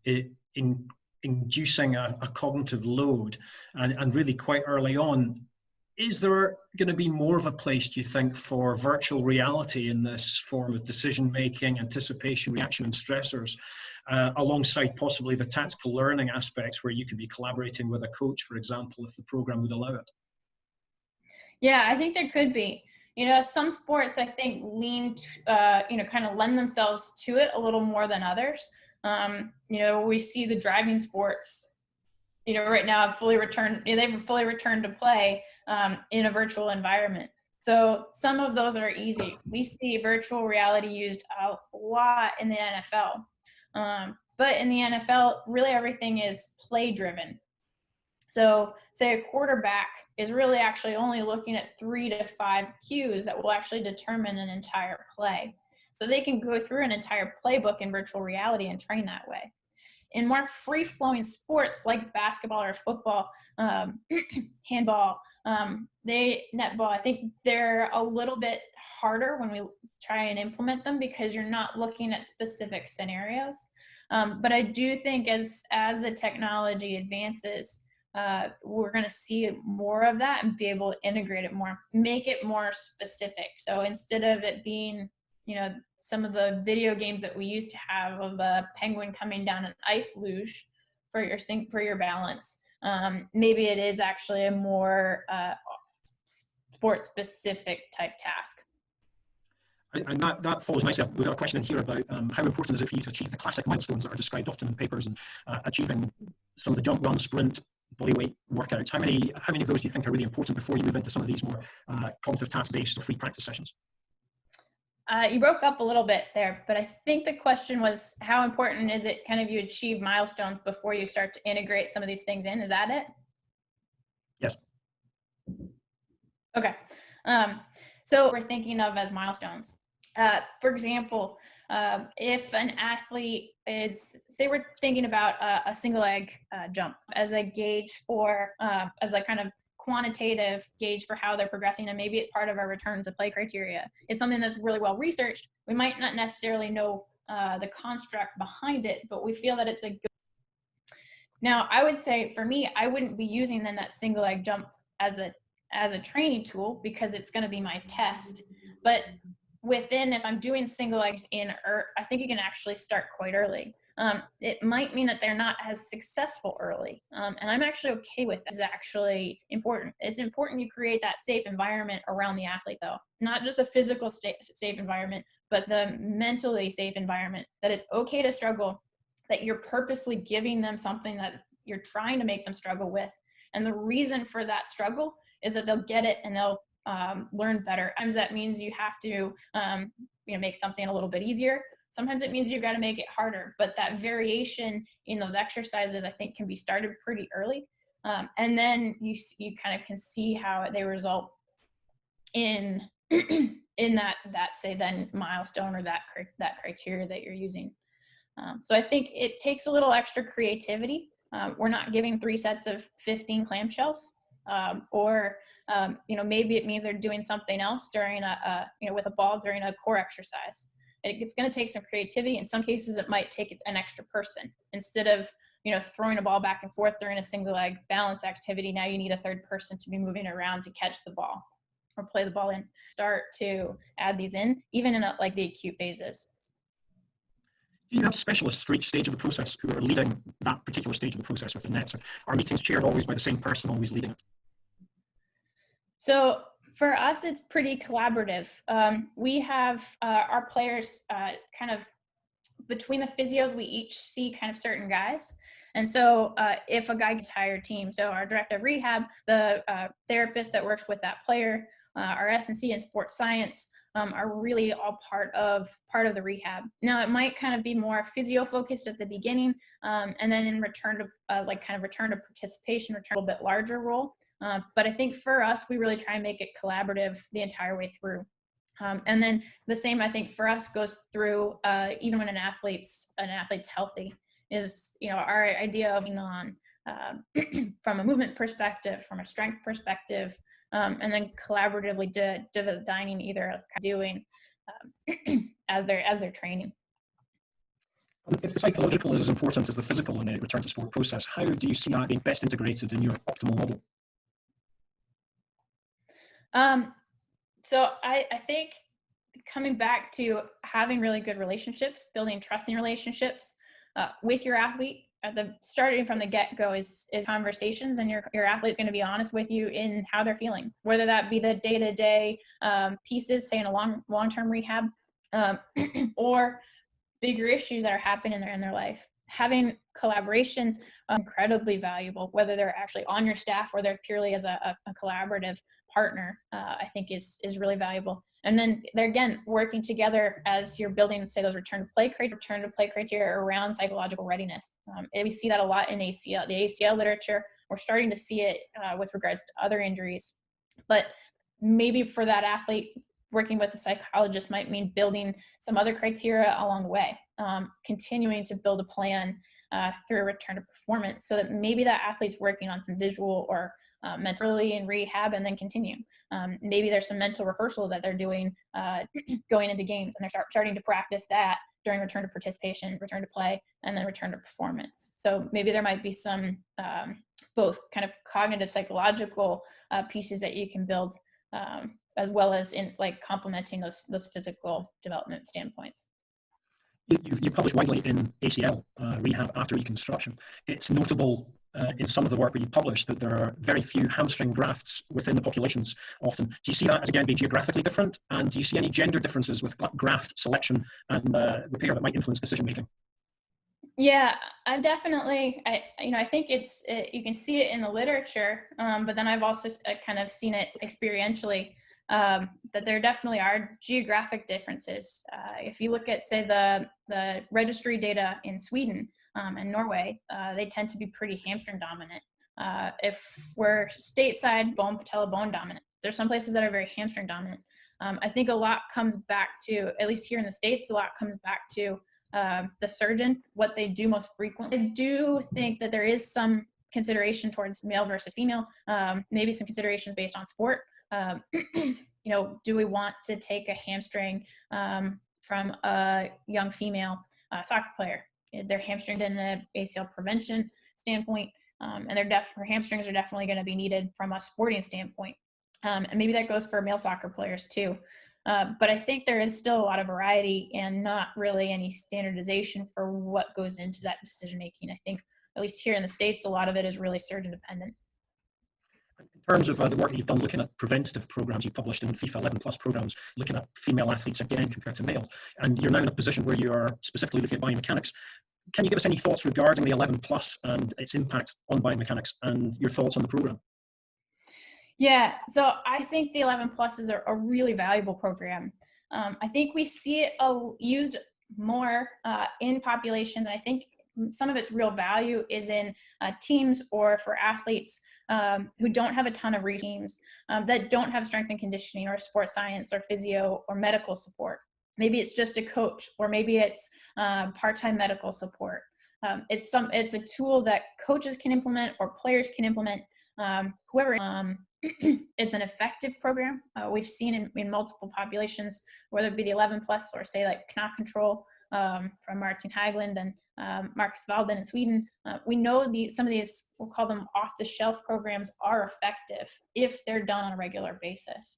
in inducing a cognitive load and really quite early on. Is there going to be more of a place, do you think, for virtual reality in this form of decision-making, anticipation, reaction, and stressors, alongside possibly the tactical learning aspects where you could be collaborating with a coach, for example, if the program would allow it? Yeah, I think there could be. Some sports I think kind of lend themselves to it a little more than others. We see the driving sports, right now they've fully returned to play in a virtual environment. So some of those are easy. We see virtual reality used a lot in the NFL. But in the NFL, really everything is play driven. So say a quarterback is really actually only looking at 3 to 5 cues that will actually determine an entire play. So they can go through an entire playbook in virtual reality and train that way. In more free-flowing sports like basketball or football, handball, netball, I think they're a little bit harder when we try and implement them because you're not looking at specific scenarios. But I do think as the technology advances, we're going to see more of that and be able to integrate it more, make it more specific. So instead of it being, some of the video games that we used to have of a penguin coming down an ice luge for your balance, maybe it is actually a more sport specific type task. And that follows nicely. We've got a question in here about how important is it for you to achieve the classic milestones that are described often in papers, and achieving some of the jump, run, sprint, bodyweight workouts. How many of those do you think are really important before you move into some of these more cognitive task-based or free practice sessions? You broke up a little bit there, but I think the question was how important is it kind of you achieve milestones before you start to integrate some of these things in? Is that it? Yes. Okay. So we're thinking of as milestones. For example, if an athlete say we're thinking about a single leg jump as a gauge for, as a kind of quantitative gauge for how they're progressing, and maybe it's part of our return to play criteria. It's something that's really well researched. We might not necessarily know the construct behind it, but we feel that it's a good. Now, I would say for me, I wouldn't be using then that single leg jump as a training tool because it's going to be my test. But if I'm doing single legs in ERT, I think you can actually start quite early. It might mean that they're not as successful early. And I'm actually okay with that. It's actually important. It's important you create that safe environment around the athlete though. Not just the physical safe environment, but the mentally safe environment, that it's okay to struggle, that you're purposely giving them something that you're trying to make them struggle with. And the reason for that struggle is that they'll get it and they'll learn better. Sometimes that means you have to make something a little bit easier. Sometimes it means you've got to make it harder, but that variation in those exercises I think can be started pretty early, and then you kind of can see how they result in that say then milestone or that criteria that you're using. So I think it takes a little extra creativity. We're not giving 3 sets of 15 clamshells, or maybe it means they're doing something else during with a ball during a core exercise. It's going to take some creativity. In some cases, it might take an extra person. Instead of throwing a ball back and forth during a single leg balance activity, now you need a third person to be moving around to catch the ball or play the ball in. Start to add these in, even in the acute phases. Do you have specialists for each stage of the process who are leading that particular stage of the process with the nets? Are meetings chaired always by the same person, always leading it? So for us, it's pretty collaborative. We have our players kind of between the physios, we each see kind of certain guys. And so if a guy gets hired team, so our director of rehab, the therapist that works with that player, our S&C and sports science are really all part of the rehab. Now it might kind of be more physio focused at the beginning, and then in return to return to participation, return a little bit larger role. But I think for us, we really try and make it collaborative the entire way through. And then the same, I think, for us goes through even when an athlete's healthy, is our idea of on from a movement perspective, from a strength perspective, and then collaboratively designing either doing as they're training. If the psychological is as important as the physical in a return to sport process, how do you see that being best integrated in your optimal model? So I think coming back to having really good relationships, building trusting relationships with your athlete at the starting from the get-go is conversations, and your athlete's going to be honest with you in how they're feeling, whether that be the day-to-day pieces, say in a long-term rehab, or bigger issues that are happening in their life. Having collaborations incredibly valuable, whether they're actually on your staff or they're purely as a collaborative partner, I think is really valuable. And then they're, again, working together as you're building, say, those return to play criteria around psychological readiness. And we see that a lot in the ACL literature. We're starting to see it with regards to other injuries. But maybe for that athlete, working with a psychologist might mean building some other criteria along the way, continuing to build a plan through a return to performance, so that maybe that athlete's working on some visual or mentally in rehab and then continue. Maybe there's some mental rehearsal that they're doing going into games, and they're starting to practice that during return to participation, return to play, and then return to performance. So maybe there might be some both kind of cognitive, psychological pieces that you can build, as well as in like complementing those physical development standpoints. You publish widely in ACL rehab after reconstruction. It's notable in some of the work that you publish that there are very few hamstring grafts within the populations often. Do you see that as, again, being geographically different? And do you see any gender differences with graft selection and repair that might influence decision making? Yeah, I've definitely, I think you can see it in the literature, but then I've also kind of seen it experientially, that there definitely are geographic differences. If you look at, say, the registry data in Sweden and Norway, they tend to be pretty hamstring dominant. If we're stateside, patella bone dominant. There's some places that are very hamstring dominant. I think a lot comes back to, at least here in the States, a lot comes back to the surgeon, what they do most frequently. I do think that there is some consideration towards male versus female, maybe some considerations based on sport. Do we want to take a hamstring from a young female soccer player? They're hamstringed in the ACL prevention standpoint, and her hamstrings are definitely going to be needed from a sporting standpoint. And maybe that goes for male soccer players too. But I think there is still a lot of variety and not really any standardization for what goes into that decision making. I think, at least here in the States, a lot of it is really surgeon dependent. In terms of the work that you've done looking at preventative programs, you published in FIFA 11 plus programs, looking at female athletes again compared to males, and you're now in a position where you are specifically looking at biomechanics. Can you give us any thoughts regarding the 11 plus and its impact on biomechanics and your thoughts on the program? Yeah, so I think the 11 plus is a really valuable program. I think we see it used more in populations, and I think some of its real value is in teams or for athletes who don't have a ton of teams, that don't have strength and conditioning or sports science or physio or medical support. Maybe it's just a coach, or maybe it's part-time medical support. It's a tool that coaches can implement or players can implement, whoever. It's an effective program. We've seen in multiple populations, whether it be the 11 plus or say like knot control from Martin Haglund and Marcus Walden in Sweden. We know some of these, we'll call them off-the-shelf programs, are effective if they're done on a regular basis.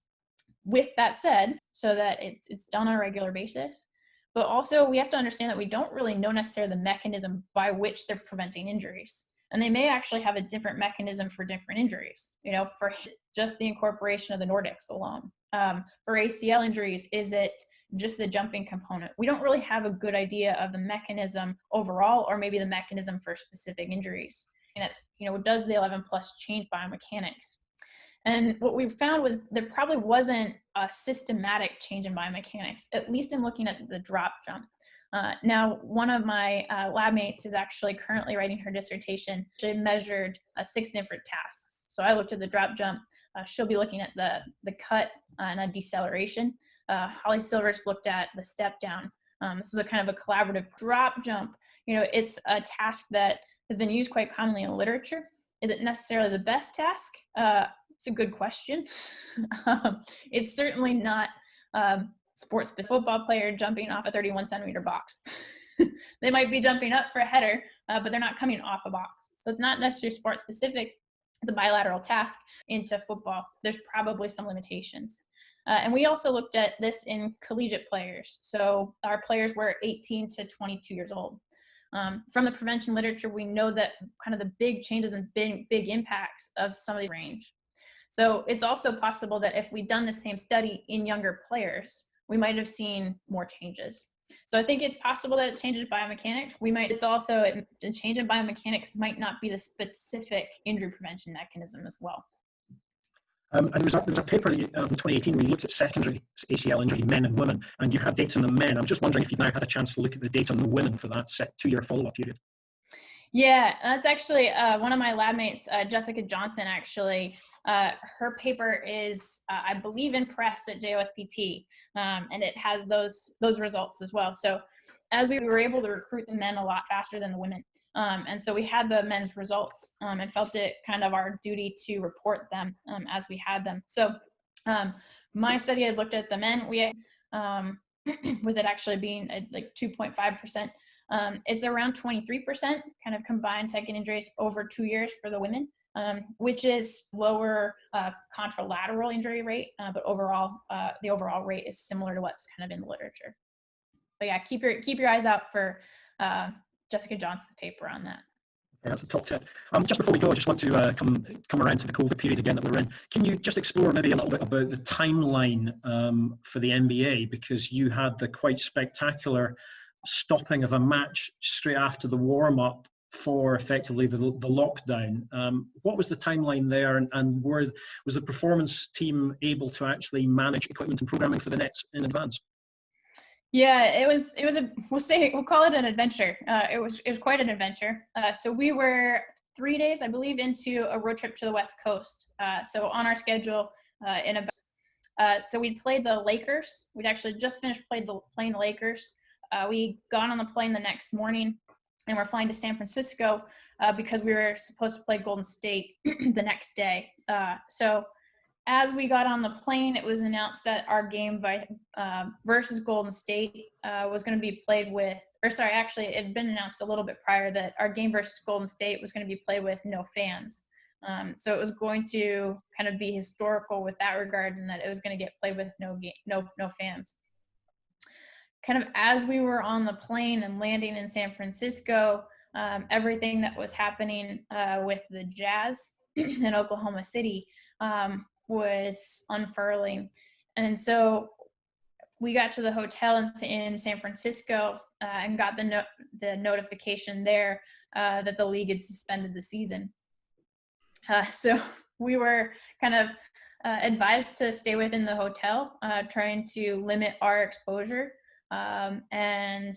With that said, so that it's done on a regular basis, but also we have to understand that we don't really know necessarily the mechanism by which they're preventing injuries. And they may actually have a different mechanism for different injuries, for just the incorporation of the Nordics alone. For ACL injuries, is it just the jumping component? We don't really have a good idea of the mechanism overall, or maybe the mechanism for specific injuries. And does the 11 plus change biomechanics? And what we found was there probably wasn't a systematic change in biomechanics, at least in looking at the drop jump. Now, one of my lab mates is actually currently writing her dissertation. She measured 6 different tasks. So I looked at the drop jump. She'll be looking at the cut and a deceleration. Holly Silvers looked at the step down. This is a kind of a collaborative drop jump. It's a task that has been used quite commonly in literature. Is it necessarily the best task? It's a good question. It's certainly not sports football player jumping off a 31 centimeter box. They might be jumping up for a header, but they're not coming off a box. So it's not necessarily sport specific. It's a bilateral task. Into football, there's probably some limitations. And we also looked at this in collegiate players. So our players were 18 to 22 years old. From the prevention literature, we know that kind of the big changes and big impacts of some of these range. So it's also possible that if we'd done the same study in younger players, we might have seen more changes. So I think it's possible that it changes biomechanics. It's also, a change in biomechanics might not be the specific injury prevention mechanism as well. And there was a paper in 2018 where you looked at secondary ACL injury, men and women, and you had data on the men. I'm just wondering if you've now had a chance to look at the data on the women for that 2-year follow-up period. Yeah, that's actually one of my lab mates, Jessica Johnson, actually. Her paper is, I believe, in press at JOSPT, and it has those results as well. So as we were able to recruit the men a lot faster than the women, and so we had the men's results and felt it kind of our duty to report them as we had them. So my study had looked at the men. We had, with it actually being like 2.5%. It's around 23% kind of combined second injuries over 2 years for the women, which is lower contralateral injury rate, but overall, the overall rate is similar to what's kind of in the literature. But yeah, keep your eyes out for Jessica Johnson's paper on that. Yeah, that's the top tip. Just before we go, I just want to come around to the COVID period again that we're in. Can you just explore maybe a little bit about the timeline for the NBA, because you had the quite spectacular stopping of a match straight after the warm-up for effectively the lockdown. What was the timeline there, and was the performance team able to actually manage equipment and programming for the nets in advance? Yeah, it was we'll call it an adventure. It was quite an adventure. So we were 3 days, I believe, into a road trip to the West Coast. So on our schedule, so we'd played the Lakers. We'd actually just finished playing the Lakers. We got on the plane the next morning, and we're flying to San Francisco because we were supposed to play Golden State the next day. So as we got on the plane, it was announced that our game versus Golden State was going to be played with, actually, it had been announced a little bit prior that our game versus Golden State was going to be played with no fans. So it was going to kind of be historical with that regards, and that it was going to get played with no fans. Kind of as we were on the plane and landing in San Francisco, everything that was happening with the Jazz in Oklahoma City was unfurling. And so we got to the hotel in San Francisco and got the notification there that the league had suspended the season. So we were kind of advised to stay within the hotel, trying to limit our exposure. And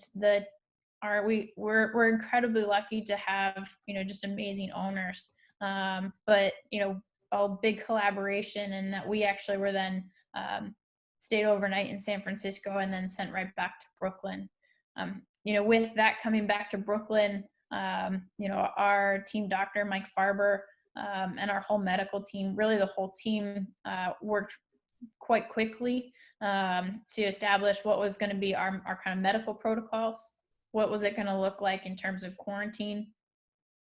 we're incredibly lucky to have, just amazing owners. But, a big collaboration, and that we actually were then stayed overnight in San Francisco and then sent right back to Brooklyn. With that coming back to Brooklyn, our team doctor, Mike Farber, and our whole medical team, really the whole team worked quite quickly to establish what was going to be our kind of medical protocols, what was it going to look like in terms of quarantine,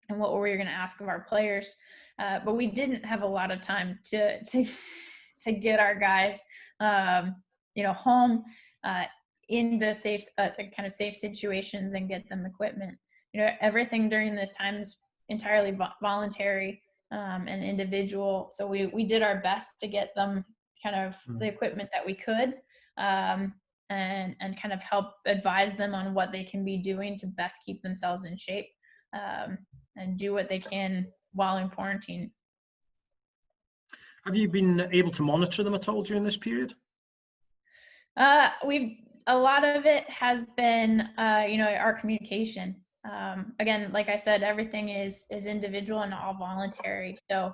and what were we going to ask of our players. But we didn't have a lot of time to get our guys, home into kind of safe situations and get them equipment. Everything during this time is entirely voluntary and individual. So we did our best to get them kind of the equipment that we could, and kind of help advise them on what they can be doing to best keep themselves in shape, and do what they can while in quarantine. Have you been able to monitor them at all during this period? A lot of it has been, our communication. Again, like I said, everything is individual and all voluntary. So,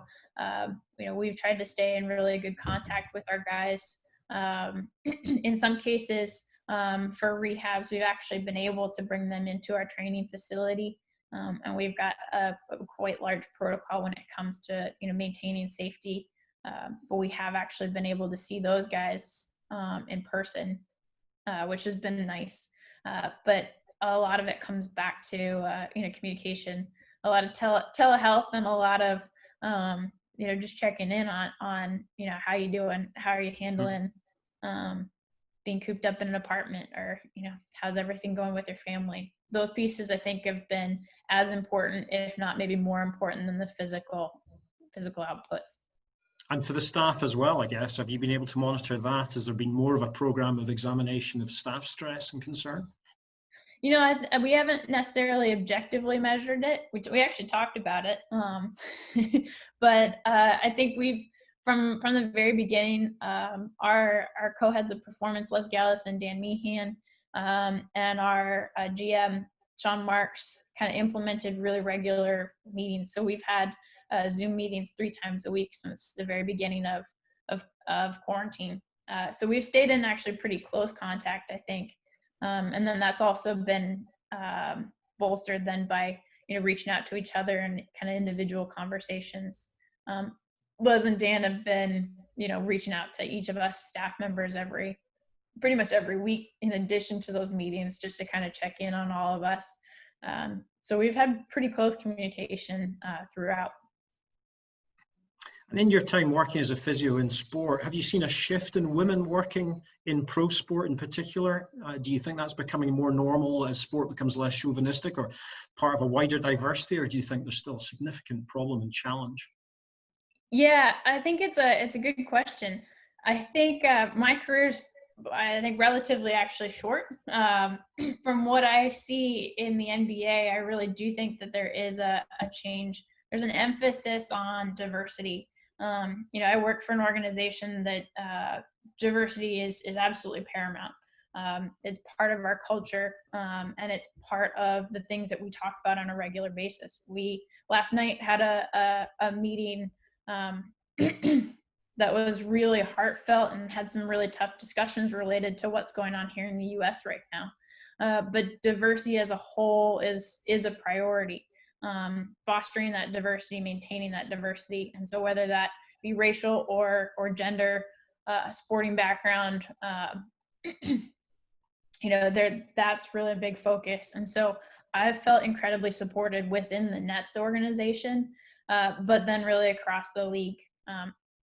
we've tried to stay in really good contact with our guys. In some cases, for rehabs, we've actually been able to bring them into our training facility. And we've got a quite large protocol when it comes to, maintaining safety. But we have actually been able to see those guys in person, which has been nice. But a lot of it comes back to, communication, a lot of telehealth, and a lot of, just checking in on, how you doing, how are you handling, being cooped up in an apartment, or, how's everything going with your family. Those pieces, I think, have been as important, if not maybe more important, than the physical outputs. And for the staff as well, I guess, have you been able to monitor that? Has there been more of a program of examination of staff stress and concern? We haven't necessarily objectively measured it. We actually talked about it, but I think we've from the very beginning, our co-heads of performance, Les Gallus and Dan Meehan, and our GM Sean Marks, kind of implemented really regular meetings. So we've had Zoom meetings 3 times a week since the very beginning of quarantine. So we've stayed in actually pretty close contact, I think. And then that's also been bolstered then by, reaching out to each other and kind of individual conversations. Liz and Dan have been, reaching out to each of us staff members pretty much every week, in addition to those meetings, just to kind of check in on all of us. So we've had pretty close communication throughout. And in your time working as a physio in sport, have you seen a shift in women working in pro sport in particular? Do you think that's becoming more normal as sport becomes less chauvinistic, or part of a wider diversity, or do you think there's still a significant problem and challenge? Yeah, I think it's a good question. I think my career's, relatively actually short. From what I see in the NBA, I really do think that there is a change. There's an emphasis on diversity. I work for an organization that diversity is absolutely paramount. It's part of our culture, and it's part of the things that we talk about on a regular basis. We last night had a meeting that was really heartfelt and had some really tough discussions related to what's going on here in the U.S. right now. But diversity as a whole is a priority. Fostering that diversity, maintaining that diversity. And so whether that be racial or gender, sporting background, that's really a big focus. And so I've felt incredibly supported within the Nets organization, but then really across the league.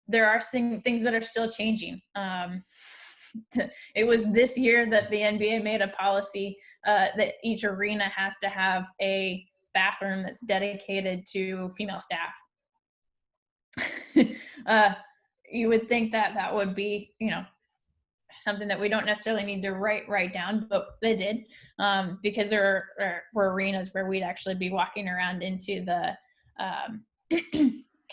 There are things that are still changing. It was this year that the NBA made a policy that each arena has to have a bathroom that's dedicated to female staff. You would think that would be, something that we don't necessarily need to write down, but they did, because there were arenas where we'd actually be walking around into the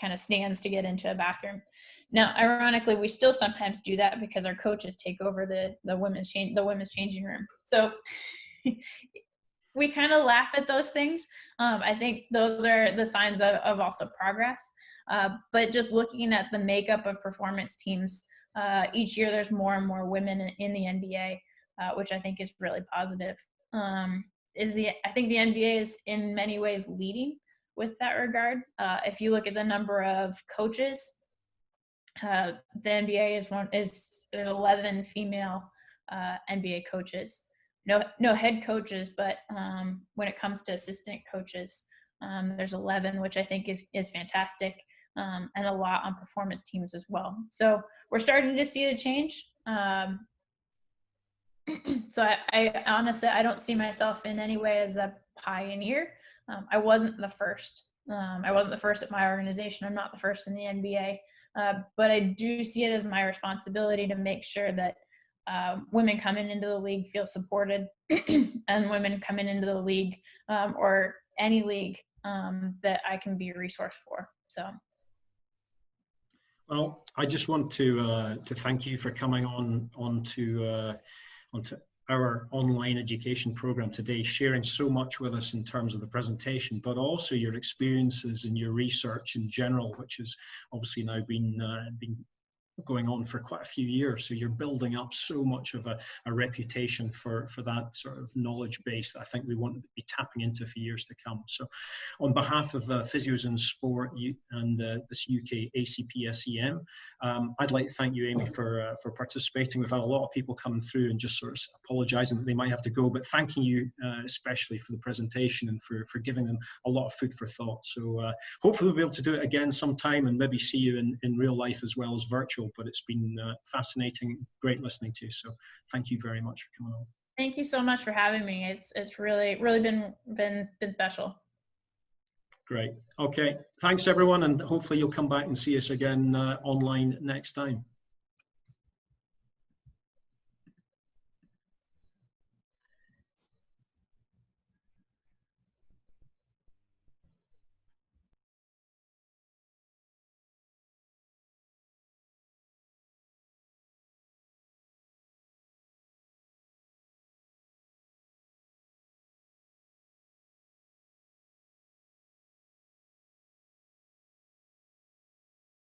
kind of stands to get into a bathroom. Now, ironically, we still sometimes do that because our coaches take over the women's changing room. So we kind of laugh at those things. I think those are the signs of also progress. But just looking at the makeup of performance teams, each year there's more and more women in the NBA, which I think is really positive. I think the NBA is in many ways leading with that regard. If you look at the number of coaches, the NBA there's 11 female NBA coaches. No head coaches, but when it comes to assistant coaches, there's 11, which I think is fantastic, and a lot on performance teams as well. So we're starting to see the change. So I honestly, I don't see myself in any way as a pioneer. I wasn't the first. I wasn't the first at my organization. I'm not the first in the NBA, but I do see it as my responsibility to make sure that women coming into the league feel supported, and women coming into the league, or any league, that I can be a resource for. So. Well, I just want to thank you for coming onto our online education program today, sharing so much with us in terms of the presentation, but also your experiences and your research in general, which has obviously now been going on for quite a few years, so you're building up so much of a reputation for that sort of knowledge base that I think we want to be tapping into for years to come. So on behalf of Physios in Sport and this UK ACPSEM, I'd like to thank you, Amy, for participating. We've had a lot of people coming through and just sort of apologising that they might have to go, but thanking you especially for the presentation and for giving them a lot of food for thought. So hopefully we'll be able to do it again sometime and maybe see you in real life as well as virtual, but it's been fascinating, great listening to you. So thank you very much for coming on. Thank you so much for having me. It's really been special. Great. Okay. Thanks everyone, and hopefully you'll come back and see us again online next time.